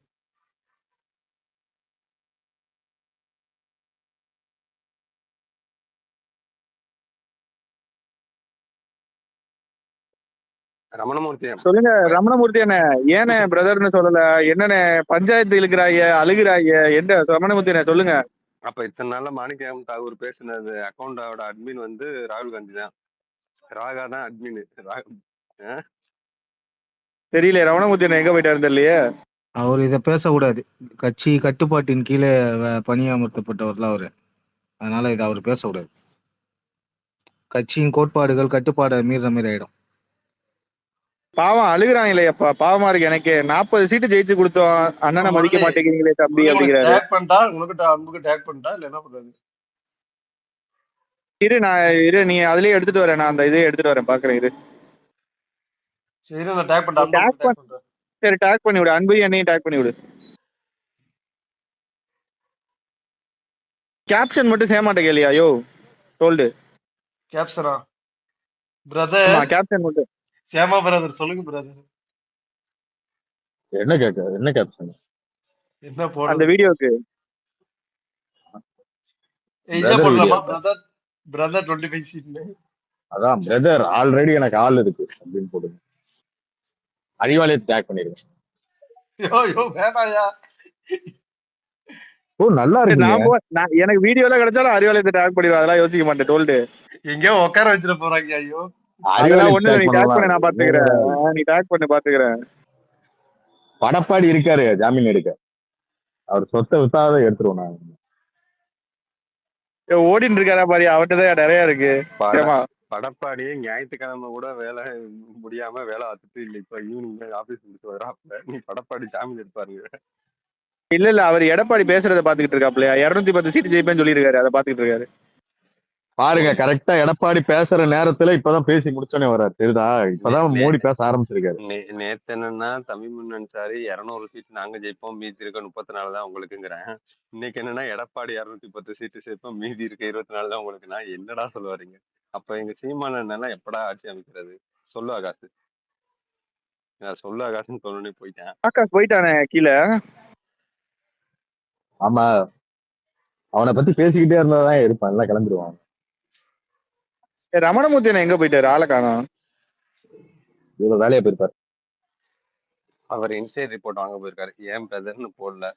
ரமணமூர்த்தி சொல்லுங்க ரமணமூர்த்தி அண்ணே, ஏனே பிரதர்னு சொல்லல? என்னன்னு பஞ்சாயத்து இழுக்கிறாய, அழுகுறாய? என்ன ரமணமூர்த்தி அண்ணே சொல்லுங்க. அப்ப இத்தனை நாள்ல மாணிக்கம் தாகூர் பேசினது அக்கௌண்டோட அட்மின் வந்து ராகுல் காந்தி தான். ராகா தான் அட்மின். தெரியல ரமணமூர்த்தி அண்ணே எங்க போயிட்டாரு தெரியலையே. அவர் இதை பேசக்கூடாது. கட்சி கட்டுப்பாட்டின் கீழே பணியமர்த்தப்பட்டவர்ல அவரு. அதனால இதை அவர் பேசக்கூடாது. கட்சியின் கோட்பாடுகள் கட்டுப்பாடை மீற மாதிரி ஆயிடும். பாவம் அழுகுறாங்களே அப்பா, பாவமா இருக்கு எனக்கு. 40 சீட்டு ஜெயிச்சு கொடுத்தோம், அண்ணனை மதிக்க மாட்டேங்கிறீங்களே தம்பி அப்படிங்கிறாரு. டேக் பண்ணிட்டா உனக்கு அன்புக்கு டேக் பண்ணிட்டா இல்ல என்ன பண்றது? இரு நீ அதுலயே எடுத்துட்டு வரேன், நான் அந்த இதே எடுத்துட்டு வரேன் பாக்குறேன். இரு சரி நான் டேக் பண்ணிட்டேன். சரி டேக் பண்ணி விடு, அன்பையும் என்னையும் டேக் பண்ணி விடு. கேப்ஷன் மட்டும் சேர மாட்டே கேளியா? யோ டோல்டு கேப்ஷனா பிரதர்? கேப்ஷன் மட்டும் சேமா பிரதர் சொல்லுங்க பிரதர். என்ன கேப்ஷன்? என்ன போடு அந்த வீடியோக்கு இத போடலாமா? பிரதர் பிரதர் 25 சீட்ல. அதான் பிரதர் ஆல்ரெடி எனக்கு ஆள் இருக்கு அப்படின்னு போடுங்க. அறிவாலயத்தை டேக் பண்ணிருங்க. யோ வேணாயா. ஓ நல்லா இருக்கு. எனக்கு வீடியோல கிடைச்சாலும் அறிவாலயத்தை டேக் பண்ணிடுவேன், அதெல்லாம் யோசிக்க மாட்டேன். டோல்டு எங்கேயோ உட்கார வச்சிட போறாங்க. ஐயோ அதெல்லாம் ஒண்ணு, நீ டேக் பண்ண நான் பாத்துக்கிறேன். நீ டேக் பண்ணி பாத்துக்கிறேன். படப்பாடி இருக்காரு ஜாமீன் எடுக்க, அவர் சொத்தை வித்தாத எடுத்துருவோம் நான். ஓடிட்டு இருக்காரா பாரு, அவர்கிட்டதான் நிறைய இருக்கு. படப்பாடியே ஞாயிற்றுக்கிழமை கூட வேலை முடியாம வேலை பார்த்துட்டு இல்ல இப்ப ஈவினிங் ஆபீஸ் முடிச்சு வராப்ல. நீ படப்பாடி ஜாமீன் எடுப்பாருங்க. இல்ல அவர் எடப்பாடி பேசுறத பாத்துக்கிட்டு இருக்காப்லையா? 210 சீட்டு ஜெயிப்பேன்னு சொல்லியிருக்காரு, அதை பாத்துக்கிட்டு இருக்காரு. பாருங்க கரெக்டா எடப்பாடி பேசுற நேரத்துல இப்பதான் பேசி முடிச்சோன்னே வர்றாரு. தெரியுதா? இப்பதான் மோடி பேச ஆரம்பிச்சிருக்காரு. நேத்து என்னன்னா தமிழ்மன்னன் சாரி 200 சீட் நாங்க ஜெயிப்போம், மீதி இருக்க 34 தான் உங்களுக்குங்கிறேன். இன்னைக்கு என்னன்னா எடப்பாடி 210 சீட்டு சேர்ப்போம், மீதி இருக்க 24 தான் உங்களுக்கு. நான் என்னடா சொல்ல வரீங்க? அப்ப எங்க சீமானன் எப்படா ஆட்சி அமைக்கிறது? சொல்லு ஆகாசு, சொல்லு ஆகாசுன்னு சொல்லணும்னே போயிட்டேன். ஆகாஷ் போயிட்டானே கீழே. ஆமா அவனை பத்தி பேசிக்கிட்டே இருந்தாதான் இருப்பான், எல்லாம் கிளம்பிடுவான். ரமணமூர்த்தி எங்க போயிட்டாரு? ஆளை காணோம். இவ்வளவு வேலையா போயிருப்பாரு. அவர் இன்சைட் ரிப்போர்ட் வாங்க போயிருக்காரு. ஏன் பிரதர்னு போடல,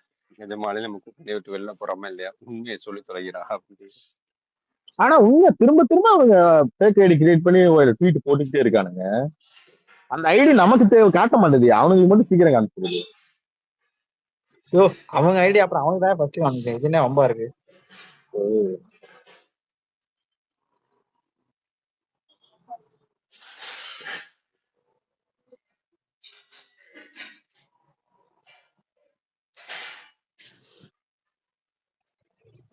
நிஜமாலே நமக்கு விட்டு வெளில போறாம இல்லையா, உண்மையை சொல்லி தொலைகிறா அப்படின்னு. ஆனா உண்மை திரும்ப திரும்ப அவங்க ஃபேக் ஐடி கிரியேட் பண்ணி ஒரு ட்வீட் போட்டுக்கிட்டே இருக்கானுங்க. அந்த ஐடி நமக்கு காட்ட மாட்டேது, அவனுக்கு மட்டும் சீக்கிரம் காமிச்சிருது. அவங்க ஐடி அப்புறம் அவங்க தான் ஃபர்ஸ்ட் காமிக்க. இது என்ன ரொம்ப இருக்கு.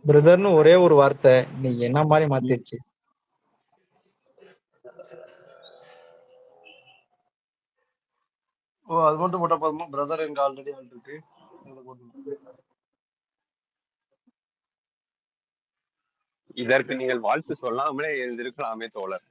பிரதர்னு ஒரே ஒரு வார்த்தை நீ என்ன மாதிரி மாத்திருச்சு. ஓ அது மட்டும் போட்ட போதுமா? பிரதர் எங்க ஆல்ரெடி ஆள் இருக்கு. இதற்கு நீங்கள் வாழ்த்து சொல்லாமலே இருந்திருக்கலாமே தோழர்.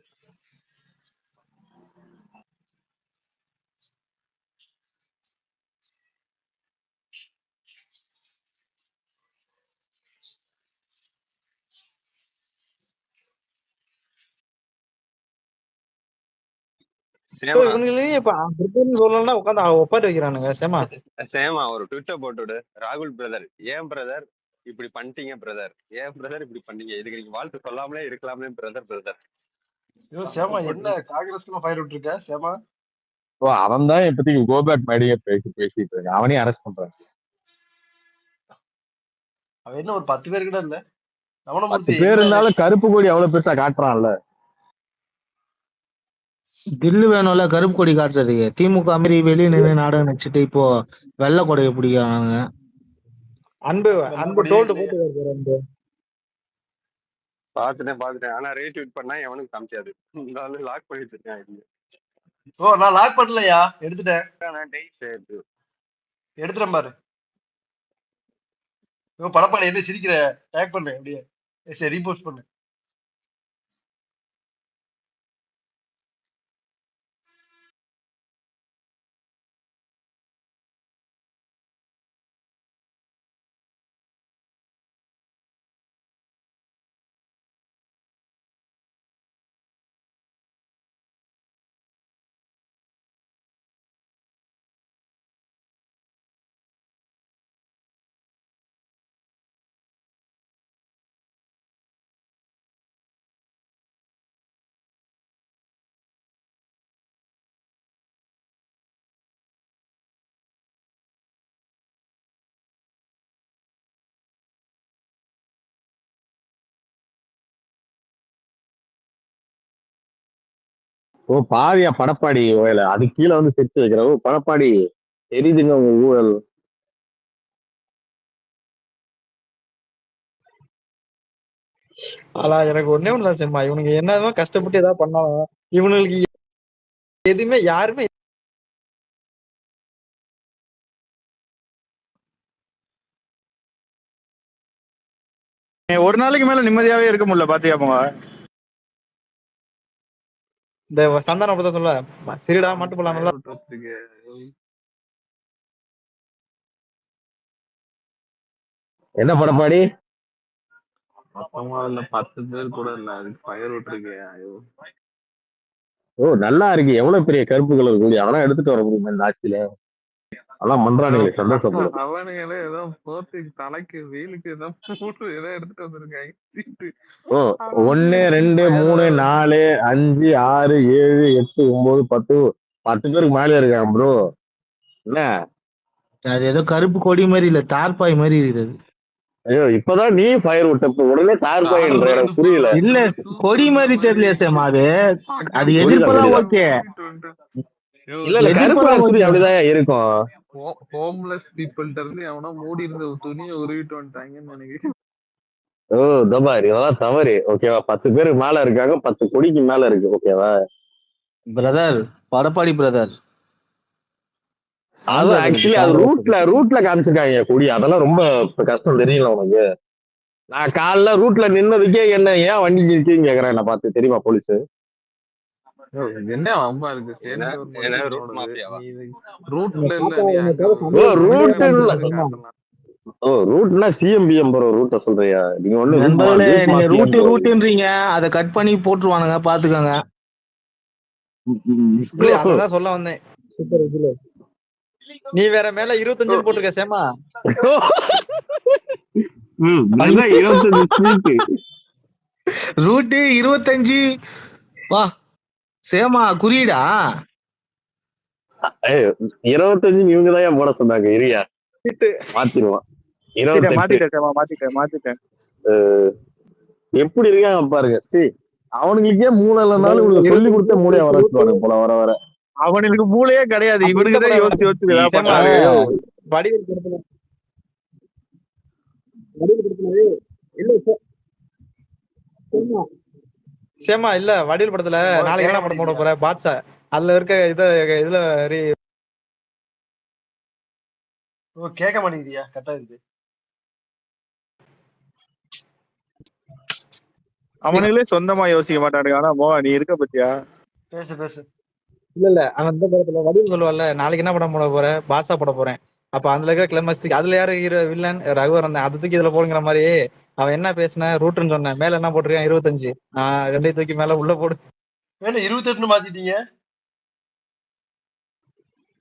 சொல்லணும்னா உட்காந்து ஒப்பாட்டு வைக்கிறானுங்க. சேமா சேமா ஒரு ட்விட்டர் போட்டுவிடு, ராகுல் பிரதர் ஏன் பிரதர் இப்படி பண்ணிட்டீங்க பிரதர், ஏன் பிரதர் இப்படி பண்ணீங்க, இதுக்கு நீங்க வாழ்த்து சொல்லாமலே இருக்கலாமே பிரதர். சேமா என்ன காங்கிரஸ்ல ஃபயர் விட்டுருக்க சேமா? ஓ அவன் தான் இப்போதைக்கு கோபேக் மேடியே பேசிட்டு இருக்கான். அவனையும் அரெஸ்ட் பண்றான். அவன் என்ன ஒரு 10 பேர் கூட இல்ல. 10 பேர் இருந்தாலும் கருப்பு கொடி அவ்வளவு பெருசா காட்டுறான்ல. தில்லு வேணும்ல கருப்பு கொடி காட்டுறதுக்கு. திமுக மாதிரி வெளியே நின்று நாடகம் வச்சுட்டு இப்போ வெள்ளை கொடையை பிடிக்கிறாங்க. அன்பு டோல்டு போட்டு பாத்துட்டேன். ஆனா ரீட்வீட் பண்ணா எவனுக்கு காமிச்சாது, லாக் பண்ணி வச்சிருக்கேன். ஓ நான் லாக் பண்ணலையா, எடுத்துட்டேன். சரி எடுத்துறேன் பாரு. படப்பாடு என்ன சிரிக்கிற, டேக் பண்ணு அப்படியே, சரி ரீபோஸ்ட் பண்ணு. ஓ பாவியா படப்பாடி ஓயல அது கீழே வந்து சிரிச்சு வைக்கிற. ஓ படப்பாடி தெரியுதுங்க உங்க ஊழல். ஆனா எனக்கு ஒன்னே ஒண்ணுதான் சேமா, இவனுக்கு என்னதான் கஷ்டப்பட்டு ஏதாவது பண்ணாலும் இவனுக்கு எதுவுமே யாருமே ஒரு நாளைக்கு மேல நிம்மதியாவே இருக்க முடியல பாத்தியா போங்க. இந்த சந்தானம் பத்த சொல்ல சரிடா மட்டும் போலாம்ல. என்ன படப்பாடி? 10 பேர் கூட இல்ல, அதுக்கு ஃபயர் விட்டுருக்கேன். ஓ நல்லா இருக்கு. எவ்வளவு பெரிய கருப்பு கலர் கூடி அதெல்லாம் எடுத்துட்டு வர முடியுமா இந்த ஆட்சியில? அதெல்லாம் பண்றானுங்களே சந்தோஷப்படும். அவனுங்களே ஏதோ போர்த்துக்கு தலைக்கு வெயிலுக்கு ஏதோ எடுத்துட்டு வந்திருக்காங்க சீட்டு. ஓ 1 2 3 4 5 6 7 8 9 10 10 பேருக்கு மேலே இருக்காங்க ப்ரோ. என்ன அது ஏதோ கருப்பு கொடி மாதிரி இல்ல, தார்பாய் மாதிரி இருக்குது. ஐயோ இப்பதான் நீ ஃபயர் விட்டப்ப உடனே தார்பாய் என்ற எனக்கு புரியல. இல்ல கொடி மாதிரி தெரியல சேமா. அது எதிர்ப்பதான் ஓகே. இல்ல கருப்பு துணி அப்படிதான் இருக்கும். ஹோம்லெஸ் பீப்புள்கிட்ட இருந்து எவனோ மூடி இருந்த துணியை உருவிட்டு வந்துட்டாங்கன்னு நினைக்கிறேன். ஓ தபாரி இதெல்லாம் தவறு ஓகேவா. 10 பேருக்கு மேல இருக்காங்க, 10 கொடிக்கு மேல இருக்கு ஓகேவா. பிரதர் படப்பாடி பிரதர். அது ஆக்சுவலி அது ரூட்ல காமிச்சிருக்காங்க கொடி. அதெல்லாம் ரொம்ப கஷ்டம் தெரியல உனக்கு. நான் காலைல ரூட்ல நின்னதுக்கே என்ன ஏன் வண்டி நிறுத்தின்னு கேக்குறேன் என்ன பார்த்து, தெரியுமா போலீஸ்? என்ன அம்பா இருக்கு ரூட்னா சிஎம்பிஎம் ப்ரோ ரூட்ட சொல்றியா நீங்க? ஒண்ணு நீங்க ரூட்ன்றீங்க, அத கட் பண்ணி போட்டுருவானுங்க பாத்துக்கோங்க. அதான் சொல்ல வந்தேன். சூப்பர் இதுல நீ வேற மேல 25 போட்டுருக்க சேமா. ரூட் 25 வா சேமா குறியீடா 25 இவங்கதான் போட சொன்னாங்க. இரியா மாத்திடுவான். மாத்திட்டேன். எப்படி இருக்காங்க பாருங்க. சரி அவனுங்களுக்கே மூளை இல்லைனாலும் இவனுக்கு சொல்லி கொடுத்த மூளையை வர வச்சுவானுங்க போல வர வர. அவனுக்கு மூளையே கிடையாது, இவனுக்குதான் யோசிச்சு சேமா. இல்ல வடிவேல் படத்துல நாளைக்கு என்ன படம் போட போற பாட்ஸா அதுல இருக்க இதுல கேட்க மாட்டேங்குதியா கரெக்டா இருக்கு. அவனுங்களே சொந்தமா யோசிக்க மாட்டானுங்க. ஆனா மோ நீ இருக்க பத்தியா பேசு. இல்ல அவன் இந்த படத்துல வடிவேல் சொல்லுவாள்ல நாளைக்கு என்ன படம் போட போற பாட்ஸா போட போறேன். அப்ப அதுல இருக்கிற கிளைமாக்ஸ் அதுல யாரு ஹீரோ வில்லன் ரகுவரன் அதை தூக்கி இதுல போடுங்கிற மாதிரி அவன் என்ன பேசின ரூட்னு சொன்னேன். மேல என்ன போட்டிருக்கான் 25. ரெண்டையும் தூக்கி மேல உள்ள போடு. 28 மாத்திட்டீங்க.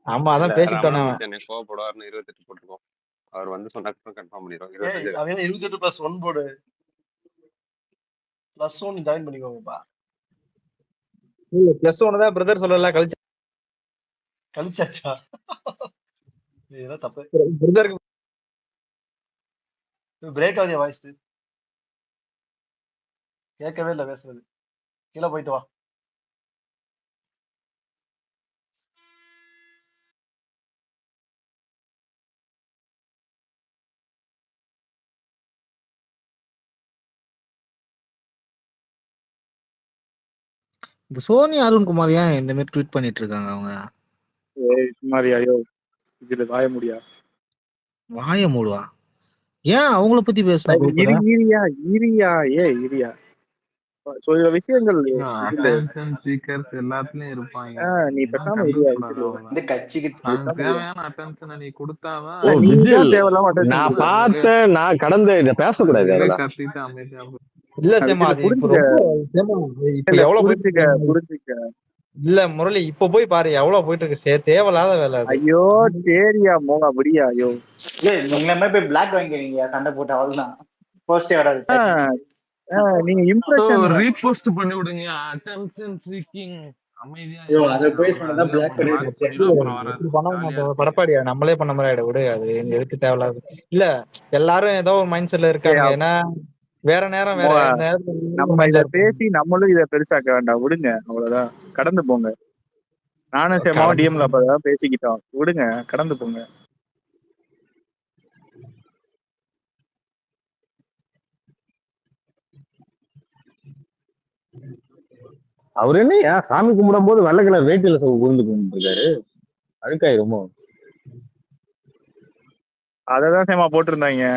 ஆமா அதான் பேசிட்டோம். கோவப்படுவார்னு 28 போட்டுருக்கோம். அவர் வந்து சொன்னா கன்ஃபார்ம் பண்ணிடுவோம். ஏய் 25 அவன் 28+1 போடு. +1 ஜாயின் பண்ணிக்கோங்கப்பா. இல்ல +1 தான் பிரதர் சொல்லல கழிச்சாச்சா? இதுதான் தப்பு. பிரதருக்கு பிரேக் ஆகுது வாய்ஸ். கேட்கவே இல்லை பேசுறது. கீழே போயிட்டு வா. இந்த சோனி அருண்குமார் ஏன் இந்த மாதிரி ட்வீட் பண்ணிட்டு இருக்காங்க அவங்க? சுமாரியா ஐயோ இதுல வாய முடியா வாய மூடுவா. ஏன் அவங்கள பத்தி பேசினா இரியா சில விஷயங்கள் இதுல அட்டென்ஷன் சீக்கர்ஸ் எல்லாத்துலயும் இருப்பாங்க. நீ இதெல்லாம் பேசாம இரியா கண்டுக்க கூடாது இதுல அவ்வளவுதான். கட்சிக்கு நமக்கு தேவையான அட்டென்ஷனை நீ கொடுத்தாதான் ஓ நீ விஜில் தான் தேவையில்லாம attention நான் கொடுக்குற. பார்த்தேன், நான் கடந்த இதை பேசக்கூடாது அதுவே அதெல்லாம். கத்திட்டு அமைதியா போ. இல்ல சேமா விஜில் அது இப்ப புரிஞ்சுக்க ரொம்ப சேமா இப்ப இல்ல எவ்வளவு போயிட்டு இருக்கு புரிஞ்சுக்க இல்ல முரளி இப்ப போய் பாரு எவ்வளவு போயிட்டு இருக்கு தேவையில்லாத வேலை அது. ஐயோ சரியா மோக அப்படியா ஐயோ நீங்களே போய் பிளாக் வாங்கிக்கிறீங்க சண்டை போட்டு அவ்வளவுதான் போஸ்டே வராது. நீங்க இம்ப்ரெஷன் ரீபோஸ்ட் பண்ணி விடுங்க. அட்டென்ஷன் சீக்கிங் அமைதியா ஐயோ அதை இருங்க. போய் அப்புறம் சொன்னா அதுவே பிளாக் அவங்க பண்ணி பிளாக் வச்சேன். பண்ணிடும். அப்புறம் இப்படி வராது. பண்ண ஜாலியா மாட்டோம் இருப்பீங்க. படப்பாடியா நம்மளே பண்ண மாதிரி ஆயிடும் விடு. அது எதுக்கு தேவையில்லாது. இல்ல எல்லாரும் ஏதோ ஒரு மைண்ட் செட்ல இருக்காங்க. ஏன்னா வேற நேரம் வேற இந்த நேரத்துல நம்ம மைண்ட்ல இத இருப்பாங்க. பேசி நம்மளும் இத பெருசாக்க வேண்டாம் விடுங்க அவ்வளவுதான் கடந்து போங்க. நானும் சேமாவும் கடந்து டிஎம்ல அப்பதான் பேசிக்கிட்டோம் விடுங்க கடந்து போங்க. அவர் என்னையா சாமி கும்பிடும் போது வெள்ளை கலர் வேட்டியில கும்பிட்டு கும்பிட்டு இருக்காரு, அழுக்காயிருமோ? அததான் சேமா போட்டிருந்தாங்க.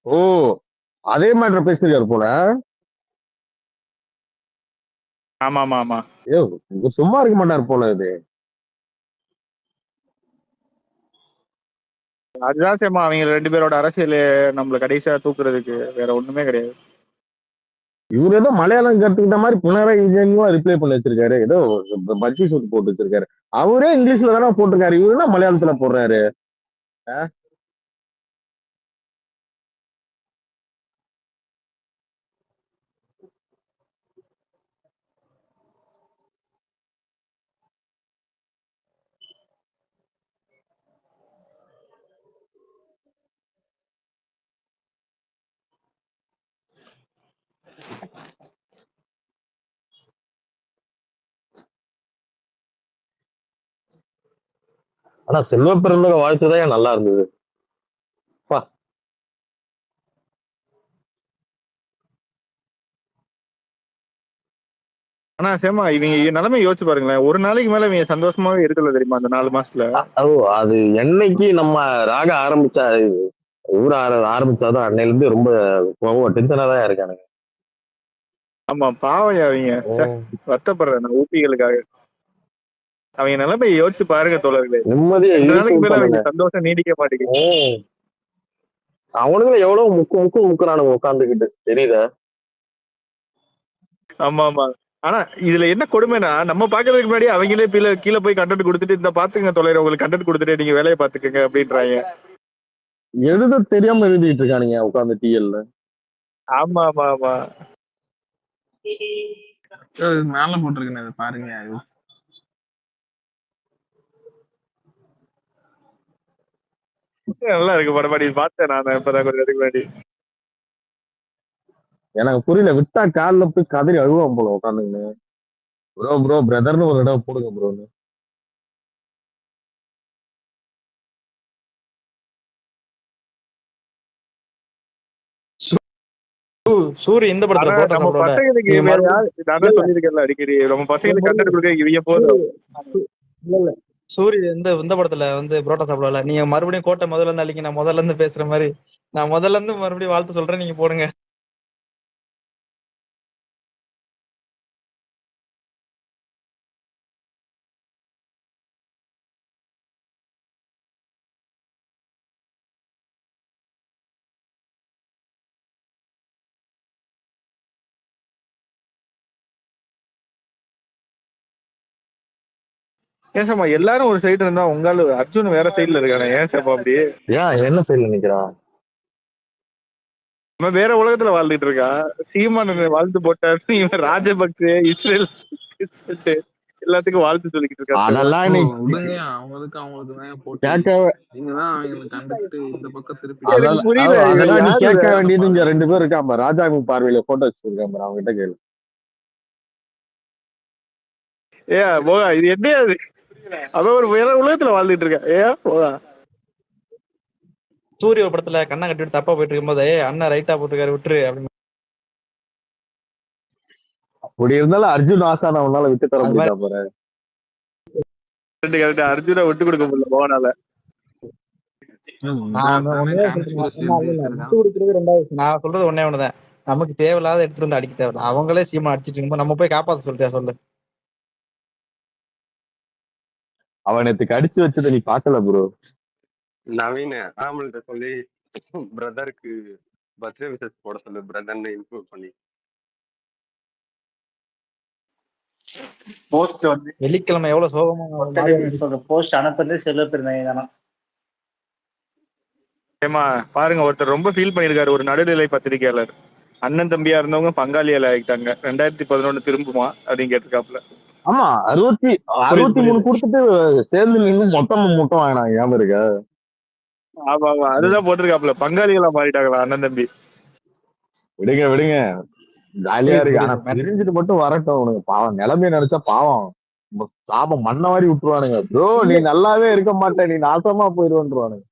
ஓ அதே மாதிரி பேசிருக்காரு போல. ஆமா ஆமா ஆமா ஐயோ இவர் சும்மா இருக்க மாட்டார் போல. இது அதுதான் சேமா அவங்க 2 பேரோட அரசியல் நம்மள கடைசியா தூக்குறதுக்கு வேற ஒண்ணுமே கிடையாது. இவர் ஏதோ மலையாளம் கத்துக்கிட்ட மாதிரி பினராயி விஜயனும் ரிப்ளை பண்ணி வச்சிருக்காரு. ஏதோ பஜ்ஜி சூட் போட்டு வச்சிருக்காரு. அவரே இங்கிலீஷ்ல தானே போட்டிருக்காரு, இவரு என்ன மலையாளத்துல போடுறாரு? ஆனா செல்வ பிறந்தக வாழ்த்துதான் நல்லா இருந்தது. ஆனா சேமா இவங்க நிலைமை யோசிச்சு பாருங்களேன். ஒரு நாளைக்கு மேல இவங்க சந்தோஷமாவே இருக்கல தெரியுமா அந்த 4 மாசத்துல. ஓ அது என்னைக்கு நம்ம ராக ஆரம்பிச்சா ஊர ஆரம்பிச்சாதான் அன்னையில இருந்து ரொம்ப டென்ஷனா தான் இருக்கானுங்க. ஆமா பாவம் அவங்க வருத்தப்படுறேன் நான் ஊட்டிகளுக்காக. அவங்க நிலைமை யோசிச்சு பாருங்க தோழர்களே. நிம்மதியா 2 நாளைக்கு மேல அவங்க இருக்கு. சந்தோஷம் நீடிக்க மாட்டேங்குது. அவனுங்களும் எவ்வளவு முக்குறானுங்க உட்காந்துக்கிட்டு தெரியுதா? ஆமா ஆமா ஆனா இதுல என்ன கொடுமைனா நம்ம பாக்குறதுக்கு முன்னாடி அவங்களே கீழே போய் கண்டென்ட் கொடுத்துட்டு இந்த பாத்துங்க தொலைற உங்களுக்கு கண்டென்ட் கொடுத்துட்டு நீங்க வேலையை பாத்துக்கங்க அப்படின்றாங்க. எழுத தெரியாம எழுதிட்டு இருக்கானுங்க உட்காந்து டிஎல்ல. ஆமா ஆமா ஆமா மேல போட்டிருக்கேன் பாருங்க. நல்லா இருக்கு படப்பாடி பார்த்தேன் நான் இப்பதான் கொஞ்சம் நேரத்துக்கு முன்னாடி. எனக்கு புரியல, விட்டா காலில் போய் கதறி அழுவான் போல உட்காந்துங்க. ப்ரோ பிரதர்னு ஒரு இடம் போடுங்க ப்ரோன்னு. சூரிய இந்த படத்துல நம்ம பசங்களுக்கு வேற யாரு நான் சொல்லியிருக்கேன்ல அடிக்கடி நம்ம பசங்களுக்கு கண்டென்ட் கொடுக்க இவங்க போதும். இல்ல சூரிய இந்த படத்துல வந்து புரோட்டா சாப்பிடல. நீங்க மறுபடியும் கோட்டை முதல்ல இருந்து அழிக்க நான் முதல்ல இருந்து பேசுற மாதிரி நான் முதல்ல இருந்து மறுபடியும் வாழ்த்து சொல்றேன், நீங்க போடுங்க. ஏன் சாமா எல்லாரும் ஒரு சைடு இருந்தா உங்கால அர்ஜுன் வேற சைடுல இருக்கானே, ஏன் சாமா அப்படி? ஏன் என்ன சைடுல நிக்கிறான்? இவன் வேற உலகத்துல வாழ்ந்துட்டு இருக்கான். சீமான் வாழ்த்து போட்டாரு, இவன் ராஜபக்சே இஸ்ரேல் எல்லாத்துக்கும் வாழ்த்து சொல்லிக்கிட்டு இருக்கான் சார். அதெல்லாம் ப்ரோ நீ விடுங்க, அவங்களுக்கு அவங்களுக்கு தான் போட்டி. கேட்க நீங்க தான் அவங்களை கண்டுக்கிட்டு இந்த பக்கம் திருப்பி எனக்கு அதெல்லாம் புரியல, இவன் அதெல்லாம் நீ யாரு கேட்க இவன்? வேண்டியது இங்க 2 பேர் இருக்கான் பாரு. ராஜாங்க பார்வையில போட்டோ வச்சிருக்கான் பாரு, அவங்க கிட்ட கேளு. போகா இது என்ன அது? அவன் ஒரு வேற உலகத்துல வாழ்ந்துட்டு இருக்கான். போகா சூரிய ஒரு படத்துல கண்ணை கட்டிட்டு தப்பா போயிட்டு இருக்கும்போது அண்ணன் ரைட்டா போட்டுருக்காரு விட்டுரு அப்படின்னு. அப்படி இருந்தாலும் அர்ஜுன் ஆசான அவனால விட்டு தர அது முடியுதா மாதிரி பாரு. அர்ஜுனா விட்டு கொடுக்க முடியல போகனால. நான் ஒன்னே விட்டு கொடுக்கறது ரெண்டாவது. நான் சொல்றது ஒன்னே ஒண்ணுதான், நமக்கு தேவையில்லாத எடுத்துட்டு வந்து அடிக்க தேவையில்ல. அவங்களே சீமா அடிச்சிட்டு இருக்கும்போது நம்ம போய் காப்பாத்த சொல்லிட்டியா சொல்லு. அவன் நேத்துக்கு அடிச்சு வச்சதை நீ பாக்கல ப்ரோ. நவீன ஆமல்கிட்ட சொல்லி பிரதருக்கு பர்த்டே விஷஸ் போட சொல்லு, பிரதர்னு இன்க்ளூட் பண்ணி. போஸ்ட் வந்து வெள்ளிக்கிழமை எவ்வளவு சோகமா சொல்ற போஸ்ட் அனுப்புறதே செல்வ பெருந்தாங்க தானே. ஏமா பாருங்க, ஒருத்தர் ரொம்ப ஃபீல் பண்ணிருக்காரு, ஒரு நடுநிலை பத்திரிகையாளர். அண்ணன் தம்பியா இருந்தவங்க பங்காளியால ஆகிட்டாங்க, 2011 திரும்புமா அப்படின்னு கேட்டிருக்காப்ல. ஆமா 63 கொடுத்துட்டு சேர்ந்து நின்று மொத்தமா முட்டம் வாங்கினாங்க, ஞாபகம் இருக்கா? ஆமா ஆமா அதுதான் போட்டிருக்காப்ல, பங்காளிகளா மாறிட்டாங்களா அண்ணன் தம்பி. விடுங்க விடுங்க, ஜாலியா இருக்கு. ஆனா பிரிஞ்சுட்டு மட்டும் வரட்டும். உனக்கு பாவம் நிலைமையை நினைச்சா பாவம். சாபம் மண்ண மாதிரி விட்டுருவானுங்க. ப்ரோ நீ நல்லாவே இருக்க மாட்டே, நீ நாசமா போயிடுவானுங்க.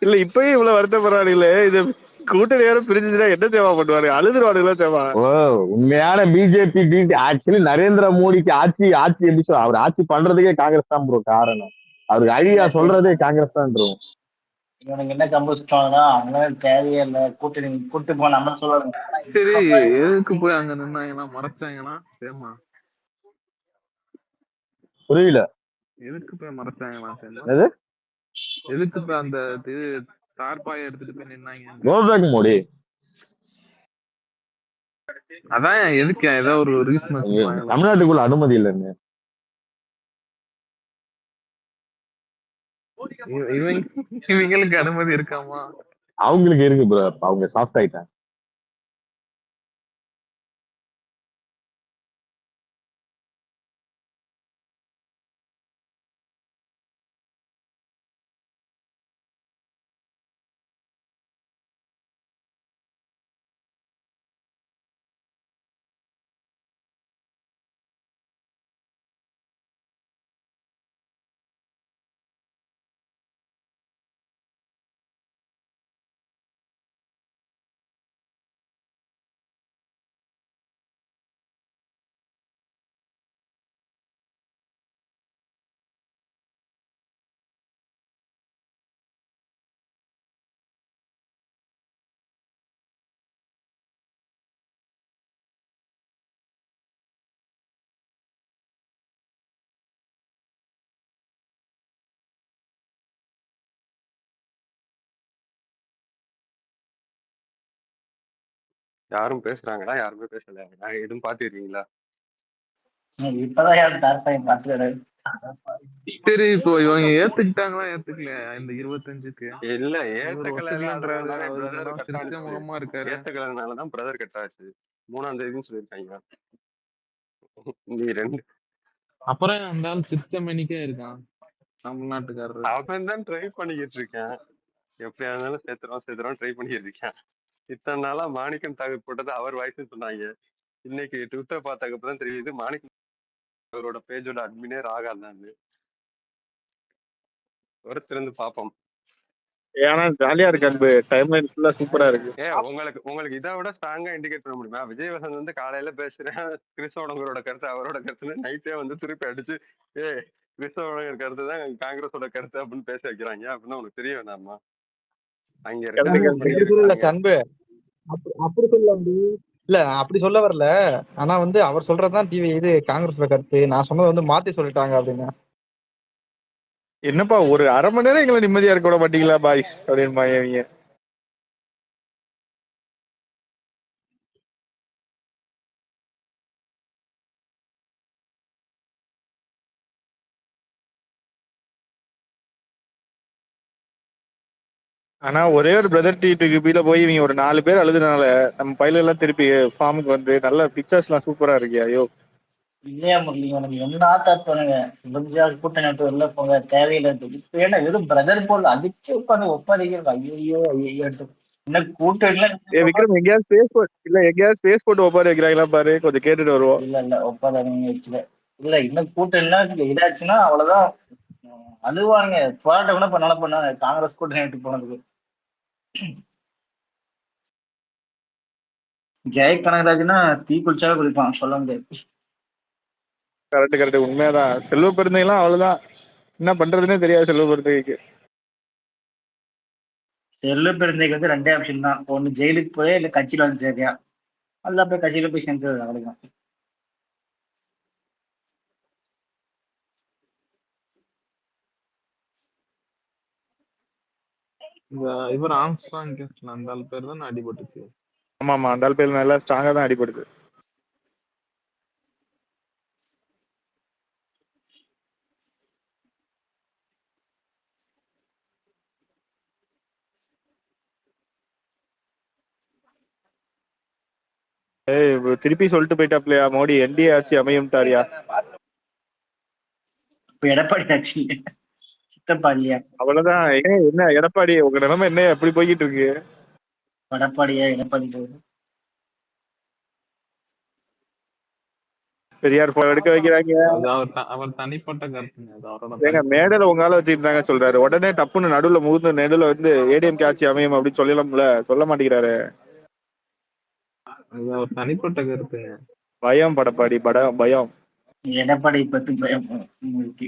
இல்ல இப்பயே இவ்வளவு வருத்தப்படுறானுங்களே, இது கூட்டணி நேரம் பிரிஞ்சுச்சுன்னா என்ன சேவா பண்ணுவாரு? அழுதுருவானுங்களா சேவா? ஓ உண்மையான பிஜேபி ஆக்சுவலி நரேந்திர மோடிக்கு ஆட்சி எப்படி சொல்ல, அவர் ஆட்சி பண்றதுக்கே காங்கிரஸ் தான் ப்ரோ காரணம். அவருக்கு ஐடியா சொல்றதே காங்கிரஸ் தான். இவனுக்கு என்ன கம்பெனிஸ்டாங்கன்னா அவங்க தேவையில்லை, கூட்டணி கூட்டு போன நம்ம சொல்லணும். சரி எதுக்கு போய் அங்க நின்னாங்கன்னா மறைச்சாங்கன்னா சேமா? புரியல, எதுக்கு போய் மறைச்சாங்களா சேமா? எது எதுக்கு போய் அந்த தார்பாயை எடுத்துட்டு போய் நின்னாங்க? கோபேக் மோடி அதான் எதுக்கு, ஏதோ ஒரு ரீசன் வச்சிருப்பாங்க. தமிழ்நாட்டுக்குள்ள அனுமதி இல்லைன்னு. இவங்களுக்கு அனுமதி இருக்காமா? அவங்களுக்கு இருக்கு ப்ரோ, அவங்க சாஃப்ட் ஆயிட்டாங்க. யாரும் பேசுறாங்களா? யாருமே பேசல. நான் எதுவும் பாத்துருக்கீங்களா? இப்பதான் யாரும் தார்பாயை பாத்துக்கிறாரு. சரி இப்போ இவங்க ஏத்துக்கிட்டாங்களா ஏத்துக்கலையா இந்த 25க்கு? இல்ல இவர் ஏத்துக்கலன்றதுனால அவருக்கு பிரதர் சிரிச்ச கட்டாச்சு. முகமா இருக்காரு. ஏத்துக்கலனாலதான் பிரதர் கட்டாச்சு. 3ஆம் தேதின்னு சொல்லியிருக்காங்க. நீ 2 அப்புறம் அந்த ஆள் சிரிச்ச மணிக்கே இருக்கான் தமிழ்நாட்டுக்காரரு. அவன் தான் ட்ரை பண்ணிக்கிட்டு இருக்கேன், எப்படியா இருந்தாலும் சேர்த்துறோம் ட்ரை பண்ணிட்டு இருக்கேன். இத்தனை நாளா மாணிக்கம் தாக்கல் போட்டது அவர் வாய்ஸ் சொன்னாங்க. இன்னைக்கு ட்விட்டர் பார்த்ததுக்கப்புறம் தெரியுது மாணிக்கம் அவரோட பேஜோட அட்மினே ராகா தான். ஒருத்திருந்து பாப்போம். ஏன்னா ஜாலியா இருக்கு, அன்பு டைம் லைன்ஸ் எல்லாம் சூப்பரா இருக்கு. உங்களுக்கு இதை விட ஸ்ட்ராங்கா இண்டிகேட் பண்ண முடியுமா? விஜய் வசந்த் வந்து காலையில பேசுறேன் கிறிஸ்தவனங்களோட கருத்து அவரோட கருத்துன்னு நைட்டே வந்து திருப்பி அடிச்சு கிறிஸ்தவனங்க கருத்து தான் காங்கிரஸோட கருத்து அப்படின்னு பேச வைக்கிறாங்க அப்படின்னா உனக்கு தெரிய வேணாமா? அங்க அன்பு அப்படி சொல்ல இல்ல, அப்படி சொல்ல வரல. ஆனா வந்து அவர் சொல்றதுதான் இது காங்கிரஸோட கருத்து, நான் சொன்னது வந்து மாத்தி சொல்லிட்டாங்க அப்படின்னு. என்னப்பா ஒரு அரை மணி நேரம் எங்களை நிம்மதியா இருக்க விட மாட்டீங்களா பாய்ஸ் அப்படின்னு ஆனா ஒரே ஒரு பிரதர் டிவில போய் இவங்க ஒரு 4 பேர் அழுதுனால நம்ம பயில எல்லாம் திருப்பி ஃபார்முக்கு வந்து நல்ல பிக்சர்ஸ் எல்லாம் சூப்பரா இருக்கு. ஐயோ இல்லையா முரளி, உனக்கு என்ன ஆத்தா தோணுங்க, முடிஞ்சால் கூட்டணி விட்டு வெளில போங்க, தேவையில்லை. இப்ப என்ன வெறும் பிரதர் போல் அதுக்கே உட்காந்து ஒப்பாதீங்க. ஐயோ ஐயோ, என்ன கூட்டணில விக்ரம் எங்கேயாவது ஸ்பேஸ் போட்டு இல்ல எங்கேயாவது ஸ்பேஸ் போட்டு ஒப்பாரி வைக்கிறாங்களா பாரு, கொஞ்சம் கேட்டுட்டு வருவோம். இல்ல ஒப்பாதீங்க வச்சுல. இல்ல இன்னும் கூட்டணிலாம் இதாச்சுன்னா அவ்வளவுதான். அழுவானுங்க. போராட்டம் கூட பண்ணால பண்ணாங்க காங்கிரஸ் கூட்டணி விட்டு போனதுக்கு. ஜெய கனகராஜ்னா தீ குளிச்சாலும் குளிப்பான், சொல்ல முடியாது. கரெக்ட் உண்மையாதான். செல்வ பெருந்தைலாம் அவ்வளவுதான், என்ன பண்றதுன்னே தெரியாது செல்வ பெருந்தைக்கு. செல்வ பெருந்தைக்கு வந்து 2 ஆப்ஷன் தான், ஒண்ணு ஜெயிலுக்கு போய் இல்ல கட்சியில வந்து சேர்றியா. அல்ல போய் கட்சியில போய் சேர்ந்து அவ்வளவுதான். இவர் ஆம்ஸ்ட்ராங் கேஸ்ல அந்த ஆள் பேர் தான் அடிபட்டுச்சு. ஆமா அந்த ஆள் பேர் நல்லா ஸ்ட்ராங்கா தான் அடிபடுது. திருப்பி சொல்லிட்டு போயிட்டாப்லையா மோடி என்டிஏ ஆட்சி அமையும்ட்டாரியா. இப்ப எடப்பாடி ஆட்சி சித்தப்பா இல்லையா? அவ்வளவுதான். என்ன எடப்பாடி உங்க நிலைமை என்ன எப்படி போய்கிட்டு இருக்கு? எடப்பாடியா எடப்பாடி போகுது. பெரியார் எடுக்க வைக்கிறாங்க. அவர் தனிப்பட்ட கருத்துங்க. ஏங்க மேடல உங்களால வச்சிருந்தாங்க சொல்றாரு, உடனே டப்புன்னு நடுவுல முகுந்து நடுவுல வந்து ஏடிஎம்கே ஆட்சி அமையும் அப்படின்னு சொல்லலாம்ல, சொல்ல மாட்டேங்கிறாரு. அது அவர் தனிப்பட்ட கருத்துங்க. பயம் படப்பாடி பயம். எடப்பாடி பத்தி பயம் இருக்கு.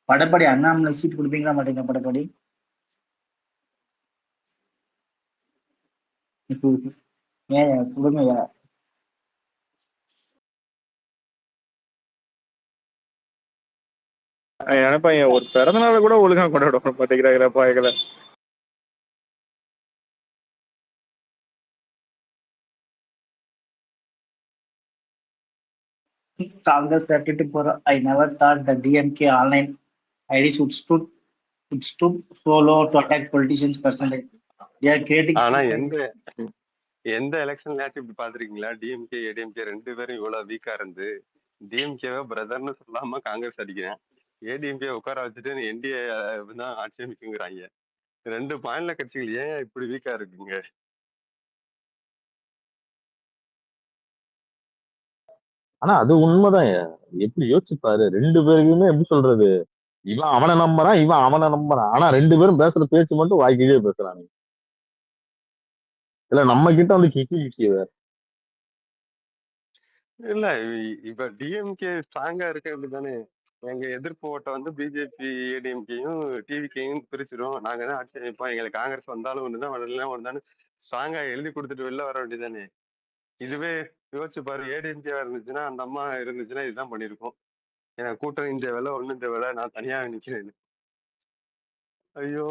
படப்பாடி அண்ணாமலை சீட் கொடுப்பீங்களா மாட்டீங்க? படப்பாடி ஏன் கொடுங்க. நினைப்பாங்க ஒரு பிறந்தநாள கூட ஒழுங்கா கொண்டாட மாட்டேங்கிறாங்கப்பா எங்களை. Congress started for I never thought the DMK online IDs would stood so low to attack politicians personally. They are creating. ஆனா எந்த எலெக்ஷன் இப்படி பாத்துருக்கீங்களா? டிஎம்கே ஏடிஎம்கே 2 பேரும் இவ்வளவு வீக்கா இருந்து டிஎம்கேவை பிரதர்னு சொல்லாம காங்கிரஸ் அடிக்கிறேன், ஏடிஎம்கே உட்கார வச்சுட்டு என்டிஏ தான் ஆட்சி அமைக்குங்கிறாங்க. 2 மாநில கட்சிகள் ஏன் இப்படி வீக்கா இருக்குங்க? ஆனா அது உண்மைதான். எப்படி யோசிச்சுப்பாரு, 2 பேருக்குமே எப்படி சொல்றது, இவன் அவனை நம்புறான் இவன் அவனை நம்புறான். ஆனா 2 பேரும் பேசுற பேச்சு மட்டும் வாய்க்கிட்டே பேசுறானுங்க. இல்ல நம்ம கிட்ட வந்து கிக்கி வேற இல்ல இப்ப டிஎம்கே ஸ்ட்ராங்கா இருக்கு அப்படித்தானே. எங்க எதிர்ப்பு ஓட்ட வந்து பிஜேபி ஏடிஎம்கேயும் டிவிகேயும் பிரிச்சிடும், நாங்க தான் ஆட்சி அமைப்போம், எங்களுக்கு காங்கிரஸ் வந்தாலும் ஒண்ணுதான் வரலாம் ஒண்ணுதான் ஸ்ட்ராங்கா எழுதி கொடுத்துட்டு வெளில வர வேண்டியதானே. இதுவே யோசிச்சு பாரு, ஏடிஎம்கே இருந்துச்சுன்னா அந்த அம்மா இருந்துச்சுன்னா இதுதான் பண்ணிருக்கோம். எனக்கு கூட்டம் இந்த வேலை ஒண்ணு இந்த வேலை நான் தனியா நிக்கிறேன். ஐயோ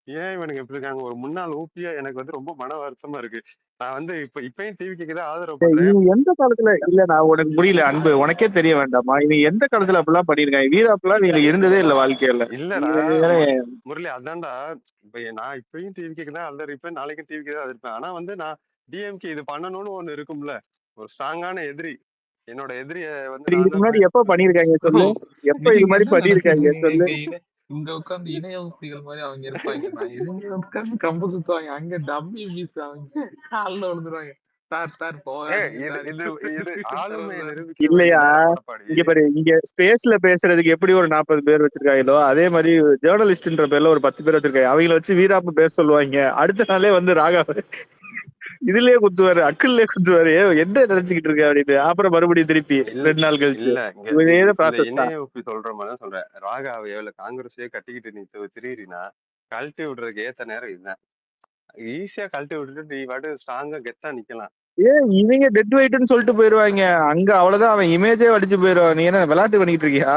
ஏன் இவனுக்கு எப்படி இருக்காங்க? ஒரு முன்னாள் ஊப்பியா எனக்கு வந்து ரொம்ப மன வருத்தமா இருக்கு. நான் வந்து இப்பயும் டிவிக்கு தான் ஆதரவு பண்றேன். எந்த காலத்துல இல்ல, நான் உனக்கு புரியல அன்பு, உனக்கே தெரிய வேண்டாமா? இவங்க எந்த காலத்துல அப்படிலாம் பண்ணிருக்காங்க? வீராப்பெல்லாம் இவங்க இருந்ததே இல்ல வாழ்க்கையில. இல்லடா முரளி, அதான்டா. இப்ப நான் இப்பயும் டிவிக்கு தான் ஆதரிப்பேன், நாளைக்கும் டிவிக்கு தான் ஆதரிப்பேன். ஆனா வந்து நான் டிஎம்கே இது பண்ணணும்னு ஒண்ணு இருக்கும்ல, ஒரு ஸ்ட்ராங்கான எதிரி. என்னோட எதிரிய வந்து இதுக்கு முன்னாடி எப்ப பண்ணிருக்காங்க சொல்லு? எப்ப இது மாதிரி பண்ணிருக்காங்க சொல்லு? இங்க உட்காந்து இணைய ஊசிகள் மாதிரி அவங்க இருப்பாங்க. நான் இவங்க உட்காந்து கம்பு சுத்துவாங்க, அங்க டம்மி பீஸ் அவங்க காலில் விழுந்துருவாங்க. இல்லையா இங்க பாரு, இங்க ஸ்பேஸ்ல பேசுறதுக்கு எப்படி ஒரு 40 பேர் வச்சிருக்காங்களோ அதே மாதிரி ஜேர்னலிஸ்ட்ன்ற பேர்ல ஒரு 10 பேர் வச்சிருக்காங்க. அவங்கள வச்சு வீராப்பு பேச சொல்லுவாங்க. அடுத்த நாளே வந்து ராகா இதுலயே குத்துவாரு, அக்கல்லே குத்துவாரு. என்ன நினைச்சுக்கிட்டு இருக்க அப்படின்னு. அப்புறம் மறுபடியும் திருப்பி 2 நாள் கழிச்சு சொல்ற மாதிரிதான் சொல்றேன். ராகா காங்கிரஸே கட்டிக்கிட்டு நீ திரியினா கழட்டி விடுறதுக்கு ஏத்த நேரம் இதுதான். ஈஸியா கழட்டி விட்டுட்டு நீ வாட்டு ஸ்ட்ராங்கா கெத்தா நிக்கலாம். இவங்க டெட் வெயிட்னு சொல்லிட்டு போயிருவாங்க. அங்க அவ்வளவுதான், அவன் இமேஜே அடிச்சு போயிருவான். நீ என்ன விளையாட்டு பண்ணிட்டு இருக்கியா?